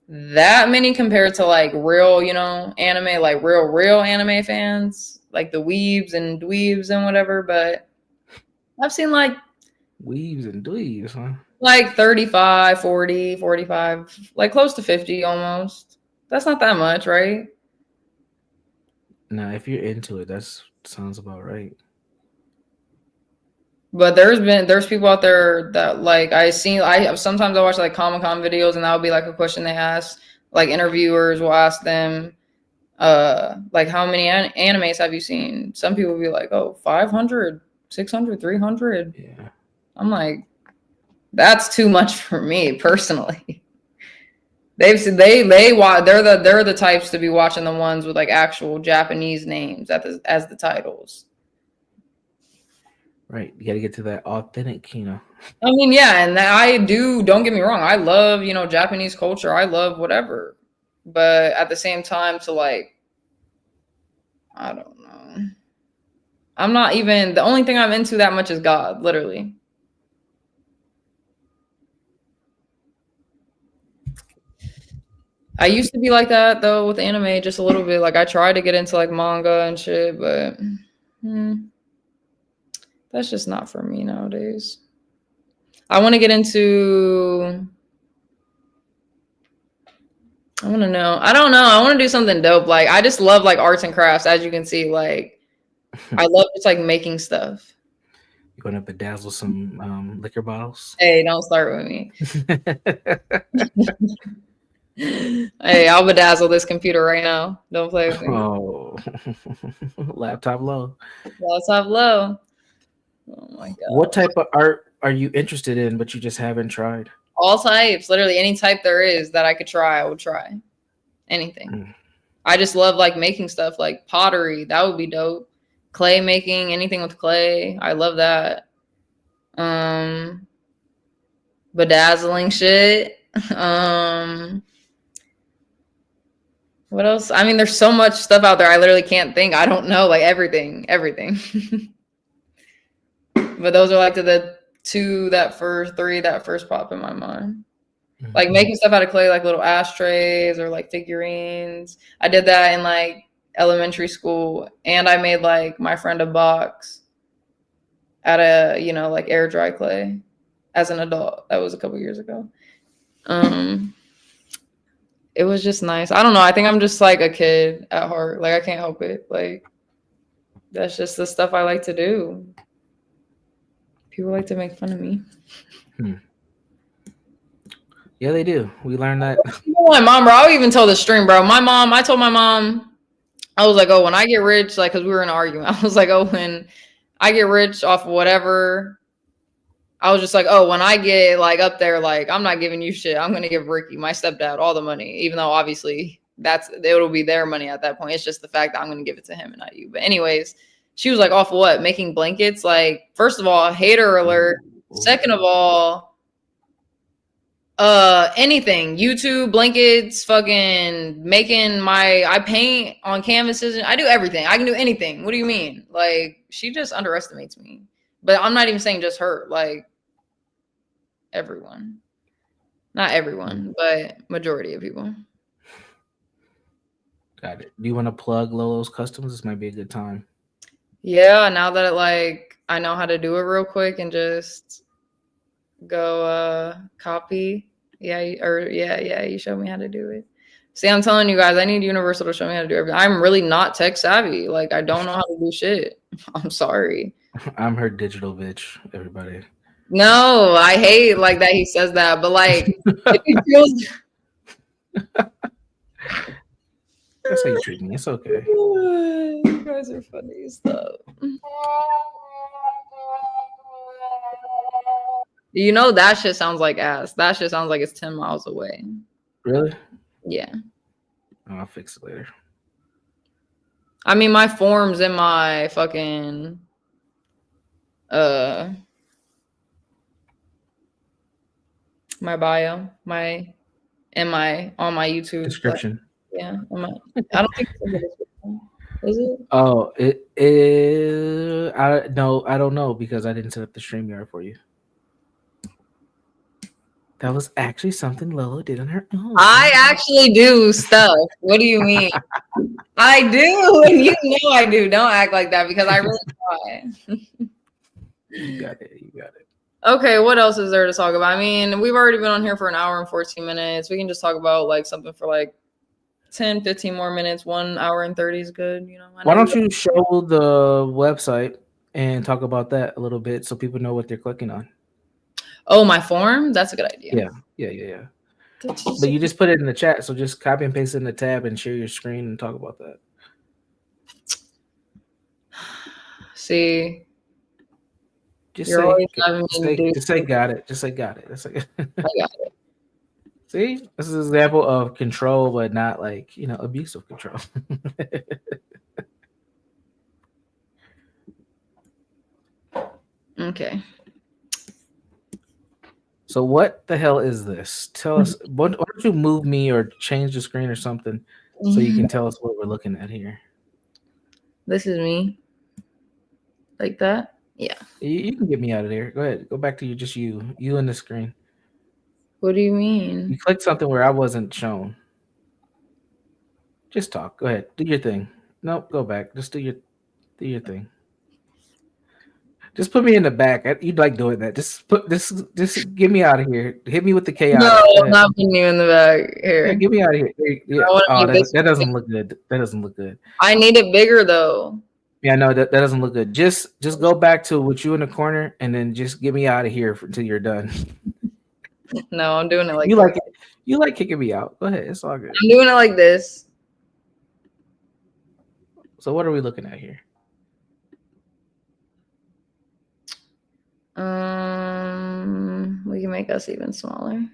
that many compared to like real, you know, anime, like real anime fans, like the weebs and dweebs and whatever. But I've seen like weebs and dweebs, huh? Like 35, 40, 45, like close to 50 almost. That's not that much, right? No, if you're into it, sounds about right. But there's people out there that like I sometimes I watch like Comic-Con videos and that'll be like a question they ask. Like interviewers will ask them, like how many animes have you seen? Some people will be like, oh, 500, 600, 300. Yeah. I'm like, that's too much for me personally. They're the types to be watching the ones with like actual Japanese names as the titles. Right. You got to get to that authentic, I mean, yeah, and don't get me wrong, I love, Japanese culture. I love whatever. But at the same time, to like, I don't know. I'm not even, the only thing I'm into that much is God, literally. I used to be like that though with anime, just a little bit. Like I tried to get into like manga and shit, but that's just not for me nowadays. I want to get into, I want to know. I don't know. I want to do something dope. Like I just love like arts and crafts, as you can see. Like I love just like making stuff. You going to bedazzle some liquor bottles? Hey, don't start with me. Hey, I'll bedazzle this computer right now. Don't play with me. Oh, laptop low. Laptop low. Oh my god. What type of art are you interested in, but you just haven't tried? All types, literally any type there is that I could try, I would try. Anything. I just love like making stuff, like pottery. That would be dope. Clay making, anything with clay. I love that. Bedazzling shit. What else? I mean, there's so much stuff out there. I literally can't think. I don't know, like everything. But those are like the three that first pop in my mind. Like making stuff out of clay, like little ashtrays or like figurines. I did that in like elementary school, and I made like my friend a box out of like air dry clay as an adult. That was a couple years ago. It was just nice. I don't know. I think I'm just like a kid at heart. Like I can't help it. Like that's just the stuff I like to do. People like to make fun of me. Yeah, they do. We learned that. My mom, bro. I'll even tell the stream, bro. I told my mom, I was like, oh, when I get rich, like, because we were in an argument. I was like, oh, when I get rich off of whatever, I was just like, oh, when I get like up there, like, I'm not giving you shit. I'm going to give Ricky, my stepdad, all the money, even though obviously it'll be their money at that point. It's just the fact that I'm going to give it to him and not you. But anyways, she was like, off of what? Making blankets? Like, first of all, hater alert. Second of all, anything. YouTube, blankets, fucking I paint on canvases. I do everything. I can do anything. What do you mean? Like, she just underestimates me. But I'm not even saying just her. Like, everyone. Not everyone, but majority of people. Got it. Do you want to plug Lolo's Customs? This might be a good time. Yeah, now that I know how to do it real quick and just go copy. You showed me how to do it. See, I'm telling you guys, I need Universal to show me how to do everything. I'm really not tech savvy. Like, I don't know how to do shit. I'm sorry. I'm her digital bitch, everybody. No, I hate like that he says that, but like it feels that's how you treat me. It's okay. You guys are funny stuff. That shit sounds like ass. That shit sounds like it's 10 miles away. Really? Yeah. I'll fix it later. I mean, my form's in my fucking my bio, on my YouTube description. Yeah, I don't think it's in the description. Is it? Oh, it is. I don't know because I didn't set up the StreamYard for you. That was actually something Lolo did on her own. I actually do stuff. What do you mean? I do, and you know I do. Don't act like that because I really try. You got it. Okay, what else is there to talk about? I mean, we've already been on here for an hour and 14 minutes. We can just talk about like something for like 10, 15 more minutes. 1 hour and 30 is good. You know. Why don't you show the website and talk about that a little bit so people know what they're clicking on? Oh, my form? That's a good idea. Yeah. But you just put it in the chat, so just copy and paste it in the tab and share your screen and talk about that. See. Just Just say got it. Just say got it. That's like I got it. See, this is an example of control, but not like abusive control. Okay. So what the hell is this? Tell us. Why don't you move me or change the screen or something so you can tell us what we're looking at here? This is me. Like that. Yeah. You can get me out of there. Go ahead. Go back to you and the screen. What do you mean? You clicked something where I wasn't shown. Just talk. Go ahead. Do your thing. Nope. Go back. Just do your thing. Just put me in the back. You'd like doing that. Just get me out of here. Hit me with the chaos. No, I'm not putting you in the back here. Yeah, get me out of here. Yeah. Oh, that doesn't look good. That doesn't look good. I need it bigger though. Yeah, no, that doesn't look good. Just go back to with you in the corner, and then just get me out of here until you're done. No, I'm doing it like you like it. You like kicking me out. Go ahead, it's all good. I'm doing it like this. So what are we looking at here? We can make us even smaller.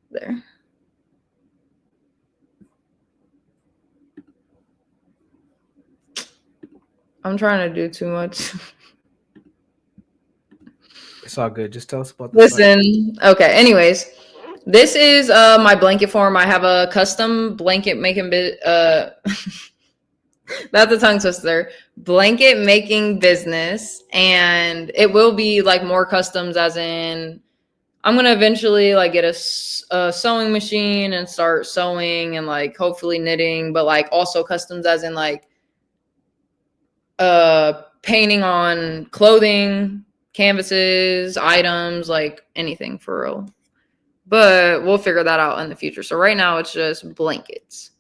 There. I'm trying to do too much. It's all good. Just tell us about this. Listen. Okay. Anyways, this is my blanket form. I have a custom blanket making that's a tongue twister. Blanket making business, and it will be like more customs, as in I'm gonna eventually like get a sewing machine and start sewing and like hopefully knitting, but like also customs as in like painting on clothing, canvases, items, like anything for real. But we'll figure that out in the future. So right now it's just blankets.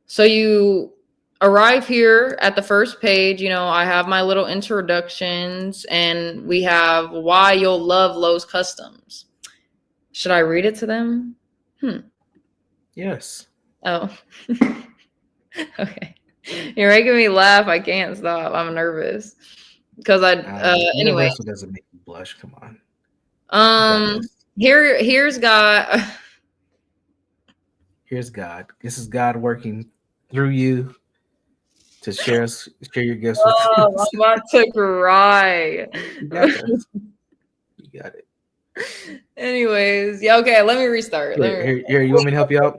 So you arrive here at the first page. I have my little introductions, and we have why you'll love Lowe's Customs. Should I read it to them? Yes. Oh. Okay. You're making me laugh. I can't stop. I'm nervous because anyway. Universal doesn't make you blush. Come on. Here's God. Here's God. This is God working through you to share your gifts. Oh, I'm about to cry. You got it. Anyways, yeah. Okay, let me restart. Here, you want me to help you out?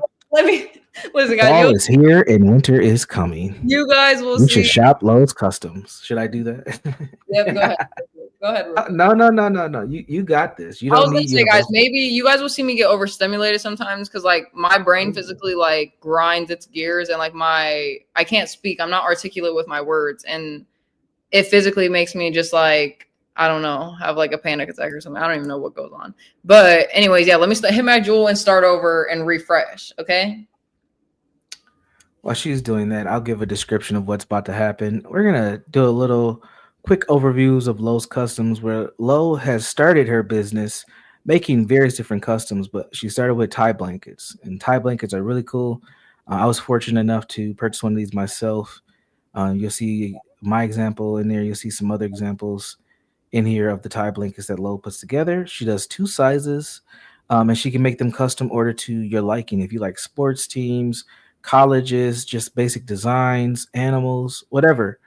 Listen, guys. Fall is here and winter is coming. You guys will see. You should shop Lowe's Customs. Should I do that? Yep, go ahead. Go ahead. No. You got this. You don't I was need gonna say, guys, maybe you guys will see me get overstimulated sometimes because like my brain physically like grinds its gears, and like I can't speak. I'm not articulate with my words, and it physically makes me just like, I don't know, have like a panic attack or something. I don't even know what goes on. But anyways, yeah, let me hit my jewel and start over and refresh. Okay. While she's doing that, I'll give a description of what's about to happen. We're going to do a little quick overviews of Lowe's Customs, where Lowe has started her business making various different customs, but she started with tie blankets, and tie blankets are really cool. I was fortunate enough to purchase one of these myself. You'll see my example in there. You'll see some other examples in here of the tie blankets that Lowe puts together. She does 2 sizes, and she can make them custom order to your liking. If you like sports teams, colleges, just basic designs, animals, whatever,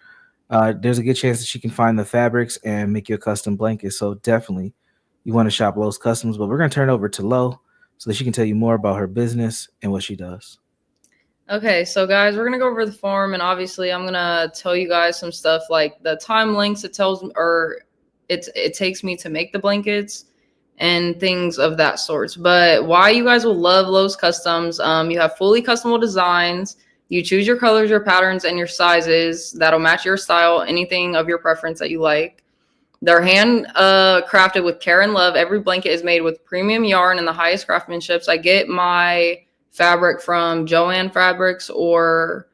there's a good chance that she can find the fabrics and make you a custom blanket. So definitely you want to shop Lowe's Customs, but we're going to turn it over to Lowe so that she can tell you more about her business and what she does. Okay, so guys, we're going to go over the form, and obviously I'm going to tell you guys some stuff like the time links it takes me to make the blankets and things of that sort. But why you guys will love Lowe's Customs, you have fully customable designs. You choose your colors, your patterns, and your sizes that'll match your style, anything of your preference that you like. They're hand crafted with care and love. Every blanket is made with premium yarn and the highest craftsmanship. I get my fabric from Joann Fabrics, or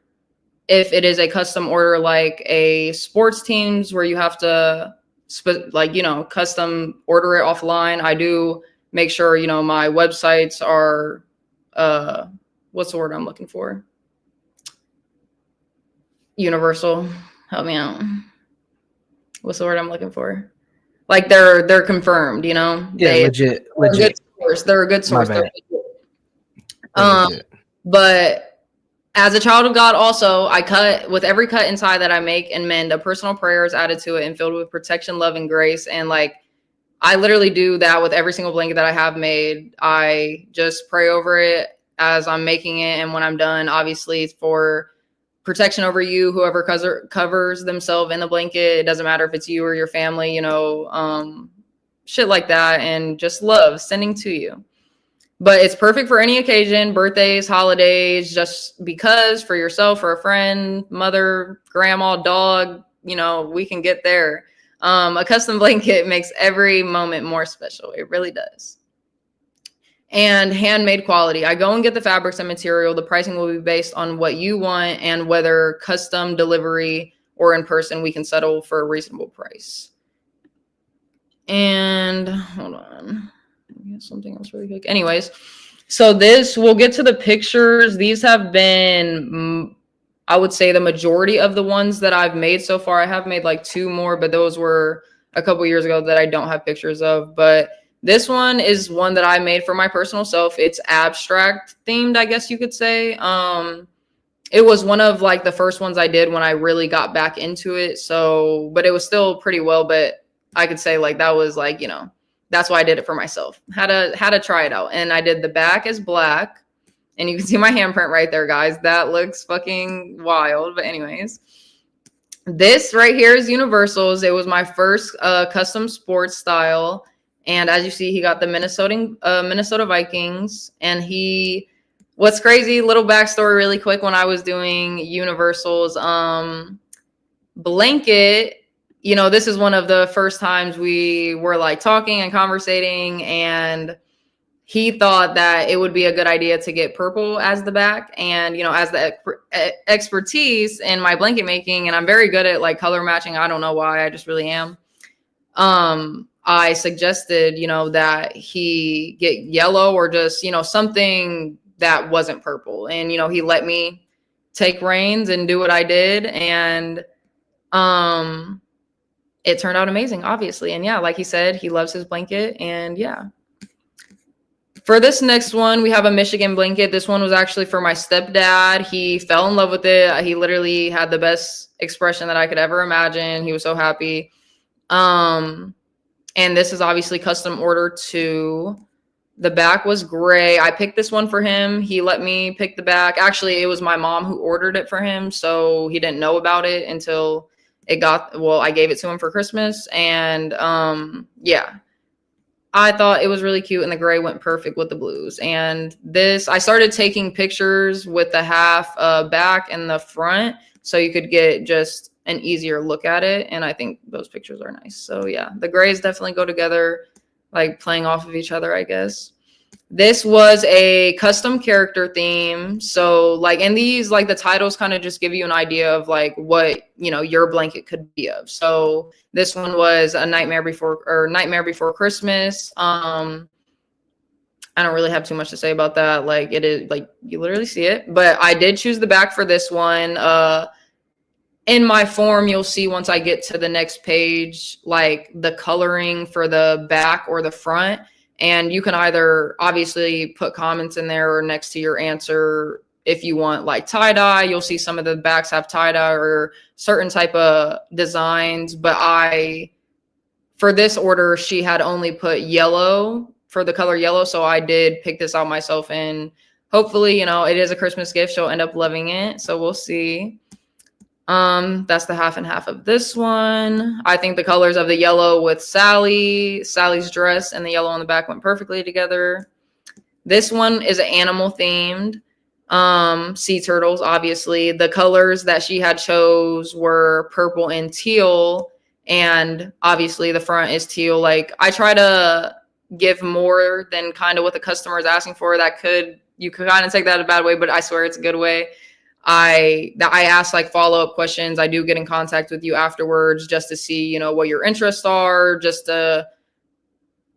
if it is a custom order like a sports teams where you have to custom order it offline, I do make sure, my websites are, what's the word I'm looking for? Universal. Help me out. What's the word I'm looking for? Like they're confirmed, Yeah, legit. They're a good source. But as a child of God, also, I cut with every cut inside that I make and mend, a personal prayer is added to it and filled with protection, love, and grace. And like, I literally do that with every single blanket that I have made. I just pray over it as I'm making it. And when I'm done, obviously for protection over you, whoever covers themselves in the blanket, it doesn't matter if it's you or your family, shit like that. And just love sending to you. But it's perfect for any occasion, birthdays, holidays, just because, for yourself, for a friend, mother, grandma, dog, we can get there. A custom blanket makes every moment more special. It really does. And handmade quality. I go and get the fabrics and material. The pricing will be based on what you want and whether custom delivery or in person, we can settle for a reasonable price. And hold on. Something else really quick. Anyways, so we'll get to the pictures. These have been, I would say, the majority of the ones that I've made so far. I have made like 2 more, but those were a couple years ago that I don't have pictures of. But this one is one that I made for my personal self. It's abstract themed, I guess you could say. It was one of like the first ones I did when I really got back into it. So, but it was still pretty well, but I could say like that was like, that's why I did it for myself. Had to try it out. And I did the back as black. And you can see my handprint right there, guys. That looks fucking wild. But anyways, this right here is Universal's. It was my first custom sports style. And as you see, he got the Minnesota Vikings. And what's crazy, little backstory really quick, when I was doing Universal's blanket, this is one of the first times we were like talking and conversating, and he thought that it would be a good idea to get purple as the back. And, as the expertise in my blanket making, and I'm very good at like color matching. I don't know why, I just really am. I suggested, that he get yellow or just, something that wasn't purple. And, he let me take reins and do what I did. And, it turned out amazing, obviously. And yeah, like he said, he loves his blanket. And yeah. For this next one, we have a Michigan blanket. This one was actually for my stepdad. He fell in love with it. He literally had the best expression that I could ever imagine. He was so happy. And this is obviously custom ordered too. The back was gray. I picked this one for him. He let me pick the back. Actually, it was my mom who ordered it for him. So he didn't know about it until I gave it to him for Christmas. And yeah, I thought it was really cute, and the gray went perfect with the blues. And I started taking pictures with the half back and the front, so you could get just an easier look at it. And I think those pictures are nice. So yeah, the grays definitely go together, like playing off of each other, I guess. This was a custom character theme. So like in these, like the titles kind of just give you an idea of like what, your blanket could be of. So this one was a Nightmare Before Christmas. I don't really have too much to say about that. Like it is like you literally see it, but I did choose the back for this one. In my form, you'll see once I get to the next page, like the coloring for the back or the front. And you can either obviously put comments in there or next to your answer if you want like tie-dye. You'll see some of the backs have tie-dye or certain type of designs. But for this order, she had only put yellow for the color yellow. So I did pick this out myself. And hopefully, it is a Christmas gift. She'll end up loving it. So we'll see. That's the half and half of this one. I think the colors of the yellow with Sally's dress and the yellow on the back went perfectly together. This one is animal themed. Sea turtles, obviously. The colors that she had chose were purple and teal. And obviously the front is teal. Like I try to give more than kind of what the customer is asking for. You could kind of take that a bad way, but I swear it's a good way. I ask like follow-up questions. I do get in contact with you afterwards just to see, you know, what your interests are, just to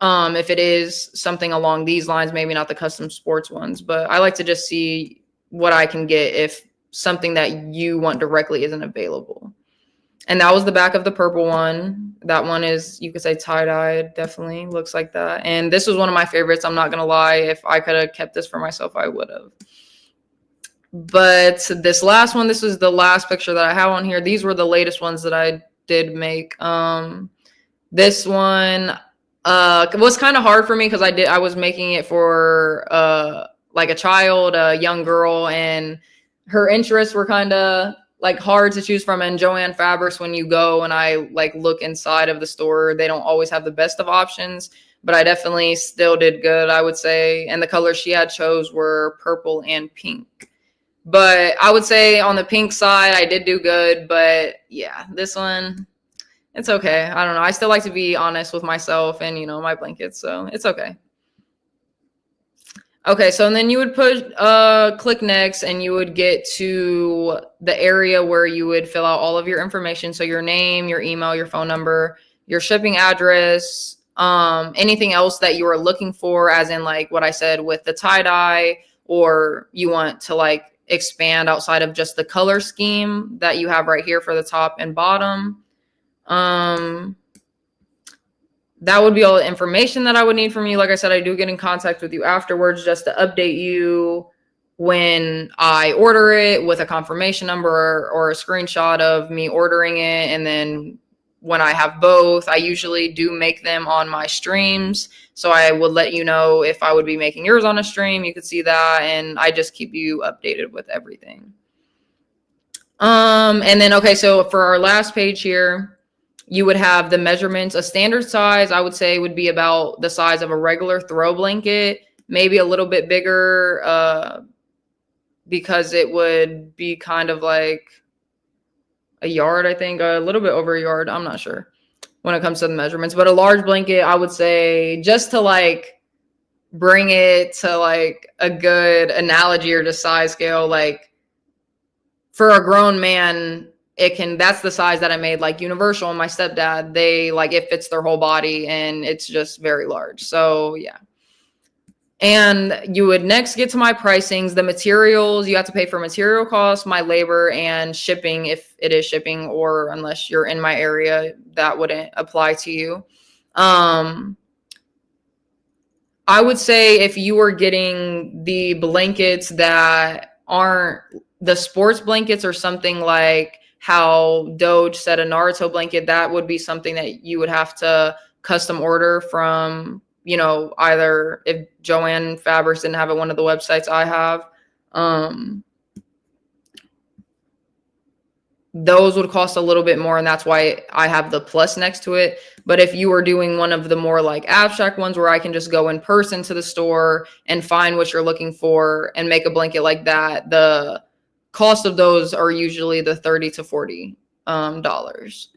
if it is something along these lines, maybe not the custom sports ones, but I like to just see what I can get if something that you want directly isn't available. And that was the back of the purple one. That one is, you could say, tie-dyed, definitely looks like that. And this was one of my favorites. I'm not going to lie. If I could have kept this for myself, I would have. But this last one, this is the last picture that I have on here. These were the latest ones that I did make. This one was kind of hard for me because I was making it for like a child, a young girl, and her interests were kind of like hard to choose from. And Joanne Fabrics, when you go and I like look inside of the store, they don't always have the best of options, but I definitely still did good, I would say. And the colors she had chose were purple and pink. But I would say on the pink side, I did do good. But yeah, this one, it's okay. I don't know. I still like to be honest with myself and, you know, my blankets. So it's okay. Okay, so then you would click next and you would get to the area where you would fill out all of your information. So your name, your email, your phone number, your shipping address, anything else that you are looking for, as in like what I said with the tie-dye, or you want to like expand outside of just the color scheme that you have right here for the top and bottom. That would be all the information that I would need from you. Like I said, I do get in contact with you afterwards just to update you when I order it with a confirmation number or a screenshot of me ordering it. And then when I have both, I usually do make them on my streams. So I would let you know if I would be making yours on a stream. You could see that. And I just keep you updated with everything. And then, okay, so for our last page here, you would have the measurements. A standard size, I would say, would be about the size of a regular throw blanket, maybe a little bit bigger, because it would be kind of like a yard, I think, a little bit over a yard. I'm not sure when it comes to the measurements, but a large blanket, I would say, just to like bring it to like a good analogy or to size scale, like for a grown man, that's the size that I made like Universal and my stepdad. They like, it fits their whole body and it's just very large. So yeah. And you would next get to my pricings. The materials, you have to pay for material costs, my labor, and shipping if it is shipping, or unless you're in my area, that wouldn't apply to you. I would say if you were getting the blankets that aren't the sports blankets, or something like how Doge said a Naruto blanket, that would be something that you would have to custom order from, you know, either if Joanne Fabrics didn't have it, one of the websites I have. Those would cost a little bit more, and that's why I have the plus next to it. But if you were doing one of the more like abstract ones where I can just go in person to the store and find what you're looking for and make a blanket like that, the cost of those are usually the $30 to $40 dollars.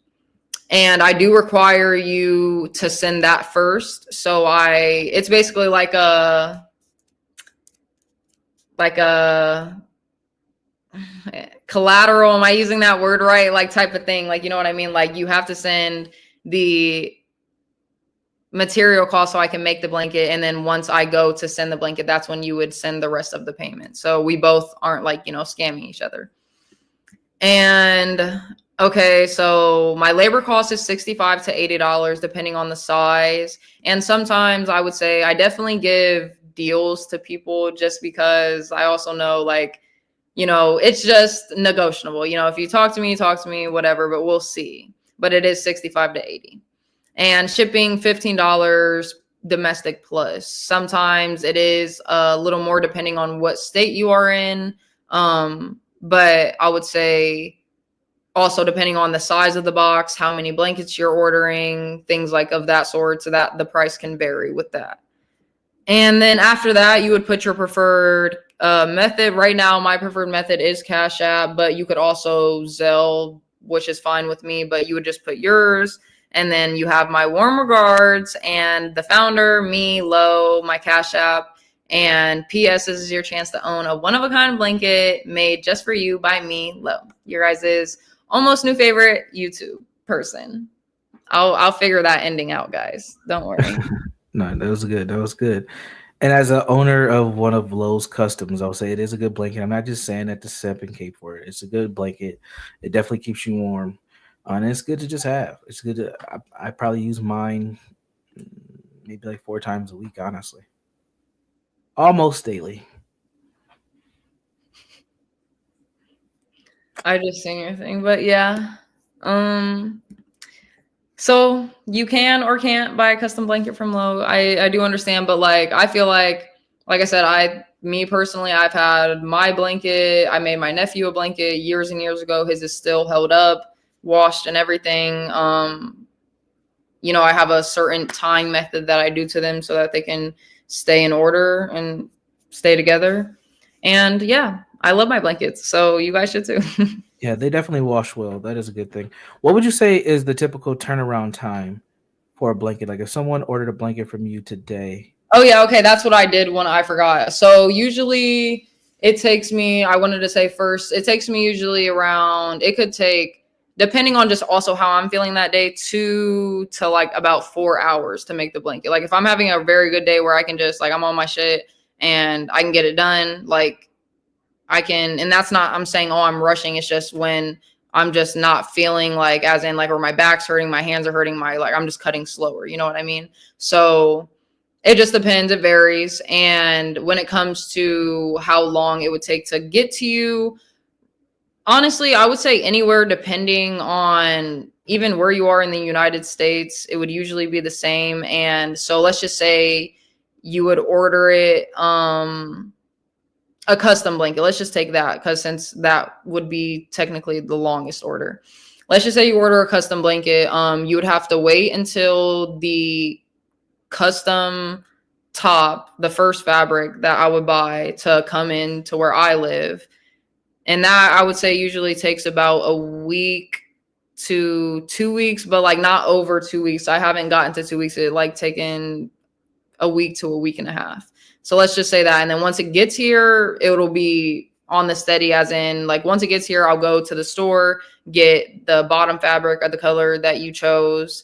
And I do require you to send that first. So it's basically like a collateral. Am I using that word right? Like type of thing. Like, you know what I mean? Like you have to send the material cost so I can make the blanket. And then once I go to send the blanket, that's when you would send the rest of the payment. So we both aren't like, you know, scamming each other. And okay, so my labor cost is $65 to $80 depending on the size. And sometimes I would say I definitely give deals to people just because I also know, like, you know, it's just negotiable. You know, if you talk to me, whatever, but we'll see. But it is $65 to $80. And shipping $15 domestic plus. Sometimes it is a little more depending on what state you are in. But I would say also depending on the size of the box, how many blankets you're ordering, things like of that sort, so that the price can vary with that. And then after that, you would put your preferred method. Right now, my preferred method is Cash App, but you could also Zelle, which is fine with me, but you would just put yours. And then you have my warm regards and the founder, me, Lo, my Cash App. And P.S. This is your chance to own a one-of-a-kind blanket made just for you by me, Lo, your guys' almost new favorite YouTube person. I'll figure that ending out, guys. Don't worry. No, that was good. That was good. And as an owner of one of Lowe's customs, I'll say it is a good blanket. I'm not just saying that to sip and cape for it. It's a good blanket. It definitely keeps you warm. And it's good to just have. It's good to. I probably use mine maybe like 4 times a week, honestly. Almost daily. I just seen your thing, but yeah. So you can or can't buy a custom blanket from Lowe. I do understand, but like I feel like I said, me personally, I've had my blanket. I made my nephew a blanket years and years ago. His is still held up, washed and everything. You know, I have a certain tying method that I do to them so that they can stay in order and stay together. And yeah, I love my blankets. So you guys should too. Yeah, they definitely wash well. That is a good thing. What would you say is the typical turnaround time for a blanket? Like if someone ordered a blanket from you today. Oh yeah, okay, that's what I did when I forgot. So usually it takes me, I wanted to say first, it takes me usually around, it could take, depending on just also how I'm feeling that day, 2 to like about 4 hours to make the blanket. Like if I'm having a very good day where I can just like, I'm on my shit and I can get it done, like I can, and that's not, I'm saying, oh, I'm rushing. It's just when I'm just not feeling like, as in like, or my back's hurting, my hands are hurting, like, I'm just cutting slower. You know what I mean? So it just depends. It varies. And when it comes to how long it would take to get to you, honestly, I would say anywhere, depending on even where you are in the United States, it would usually be the same. And so let's just say you would order it, a custom blanket. Let's just take that, because since that would be technically the longest order. Let's just say you order a custom blanket. You would have to wait until the custom top, the first fabric that I would buy, to come in to where I live. And that I would say usually takes about a week to 2 weeks, but like not over 2 weeks. I haven't gotten to 2 weeks. It like taken a week to a week and a half. So let's just say that. And then once it gets here, it'll be on the steady, as in like once it gets here, I'll go to the store, get the bottom fabric of the color that you chose.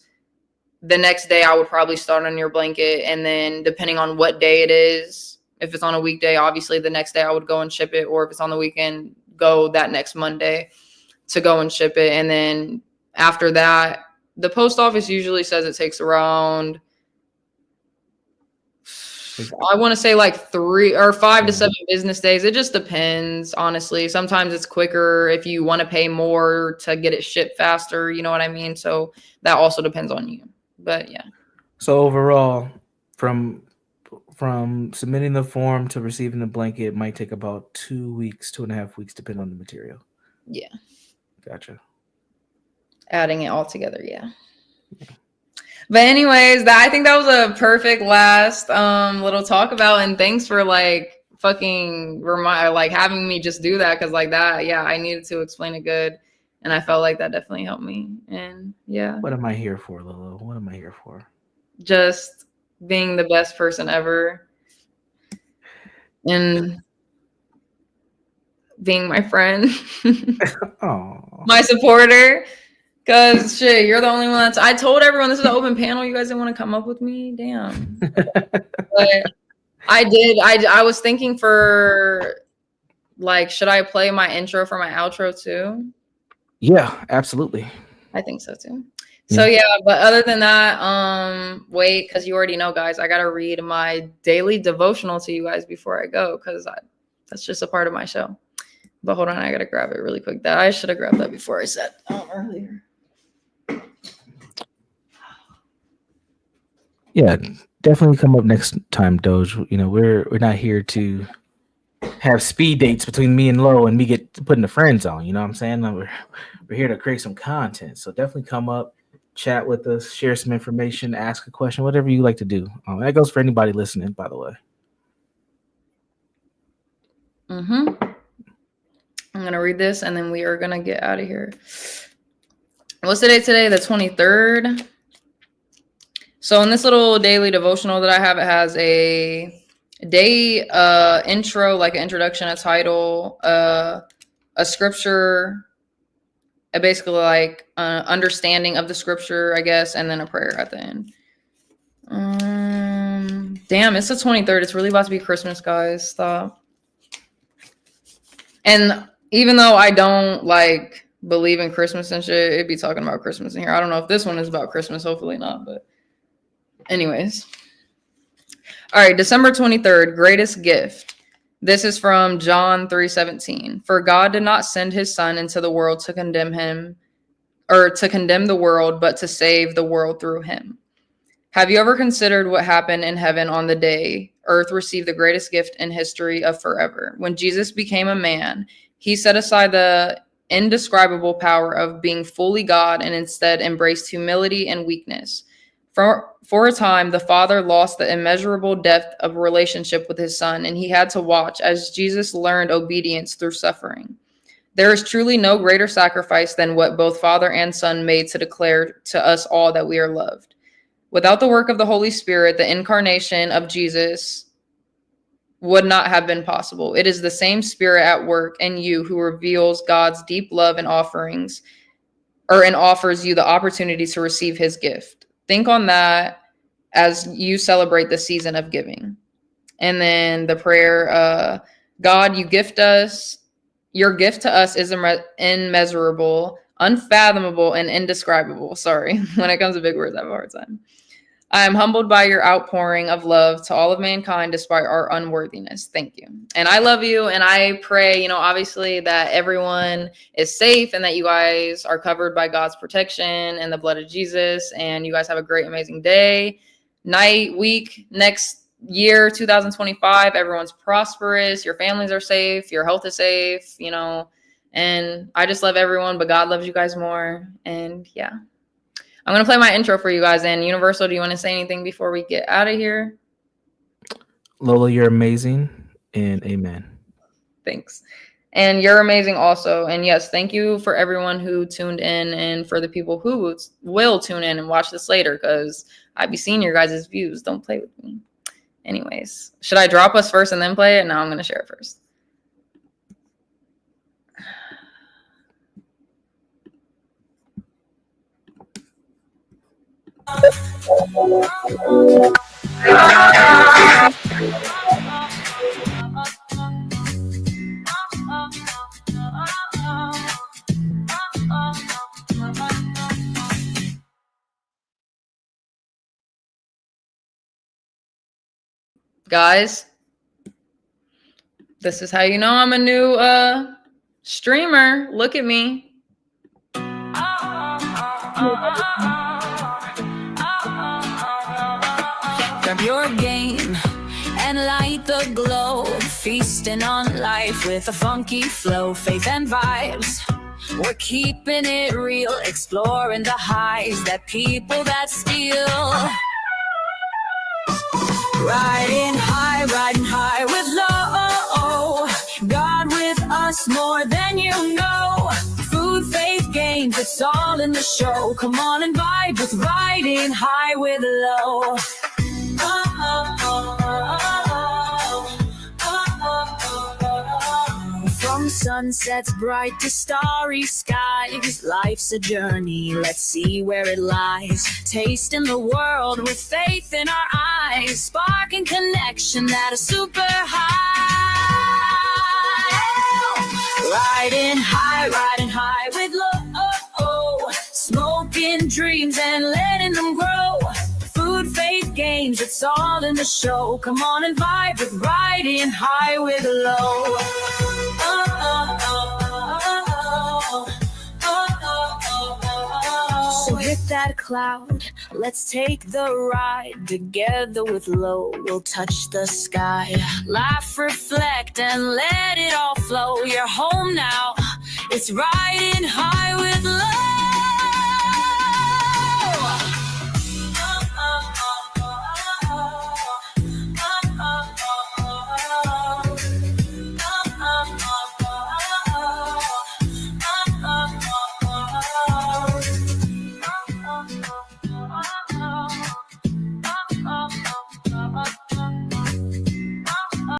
The next day I would probably start on your blanket. And then depending on what day it is, if it's on a weekday, obviously the next day I would go and ship it. Or if it's on the weekend, go that next Monday to go and ship it. And then after that, the post office usually says it takes around, I want to say like 3 or 5 to 7 business days. It just depends, honestly. Sometimes it's quicker if you want to pay more to get it shipped faster. You know what I mean? So that also depends on you. But yeah. So overall, from submitting the form to receiving the blanket, it might take about 2 weeks, 2.5 weeks, depending on the material. Yeah. Gotcha. Adding it all together, yeah. But anyways, I think that was a perfect last little talk about, and thanks for like fucking having me just do that, because like that, yeah, I needed to explain it good, and I felt like that definitely helped me. And yeah. What am I here for, Lolo? What am I here for? Just being the best person ever, and being my friend, my supporter. Because shit, you're the only one that's, I told everyone this is an open panel. You guys didn't want to come up with me. Damn. But I did. I was thinking for like, should I play my intro for my outro too? Yeah, absolutely. I think so too. So yeah, but other than that, wait, because you already know, guys, I gotta read my daily devotional to you guys before I go, because that's just a part of my show. But hold on, I gotta grab it really quick. That I should have grabbed that before I said earlier. Yeah, definitely come up next time, Doge. You know, we're not here to have speed dates between me and Lo and me get putting the friends on. You know what I'm saying? We're here to create some content. So definitely come up, chat with us, share some information, ask a question, whatever you like to do. That goes for anybody listening, by the way. I'm gonna read this and then we are gonna get out of here. What's the date today? The 23rd. So in this little daily devotional that I have, it has a day intro, like an introduction, a title, a scripture, basically like understanding of the scripture, I guess, and then a prayer at the end. Damn, it's the 23rd. It's really about to be Christmas, guys. Stop. And even though I don't like believe in Christmas and shit, it'd be talking about Christmas in here. I don't know if this one is about Christmas. Hopefully not, but anyways. All right, December 23rd, greatest gift. This is from John 3:17. For God did not send his son into the world to condemn him, or to condemn the world, but to save the world through him. Have you ever considered what happened in heaven on the day earth received the greatest gift in history of forever? When Jesus became a man, he set aside the indescribable power of being fully God and instead embraced humility and weakness. For a time, the Father lost the immeasurable depth of relationship with his Son, and he had to watch as Jesus learned obedience through suffering. There is truly no greater sacrifice than what both Father and Son made to declare to us all that we are loved. Without the work of the Holy Spirit, the incarnation of Jesus would not have been possible. It is the same Spirit at work in you who reveals God's deep love and offers you the opportunity to receive his gift. Think on that as you celebrate the season of giving. And then the prayer, God, your gift to us is immeasurable, unfathomable, and indescribable. Sorry, when it comes to big words, I have a hard time. I am humbled by your outpouring of love to all of mankind despite our unworthiness. Thank you. And I love you. And I pray, obviously that everyone is safe and that you guys are covered by God's protection and the blood of Jesus. And you guys have a great, amazing day, night, week, next year, 2025. Everyone's prosperous. Your families are safe. Your health is safe, and I just love everyone, but God loves you guys more. And yeah. I'm going to play my intro for you guys. And Universal, do you want to say anything before we get out of here? Lola, you're amazing. And amen. Thanks. And you're amazing also. And yes, thank you for everyone who tuned in and for the people who will tune in and watch this later, because I be seeing your guys' views. Don't play with me. Anyways, should I drop us first and then play it? No, I'm going to share it first. Guys, this is how you know I'm a new streamer. Look at me. Grab your game and light the glow, feasting on life with a funky flow, faith and vibes. We're keeping it real, exploring the highs that people that steal. Riding high with low. God with us more than you know. Food, faith, games, it's all in the show. Come on and vibe with riding high with low. From sunsets bright to starry skies, life's a journey, let's see where it lies. Tasting the world with faith in our eyes, sparking connection that is super high. Riding high with low. Smoking dreams and letting them grow. Food, faith, games, it's all in the show. Come on and vibe with riding high with low. So hit that cloud, let's take the ride. Together with low, we'll touch the sky. Laugh, reflect, and let it all flow. You're home now, it's riding high with low.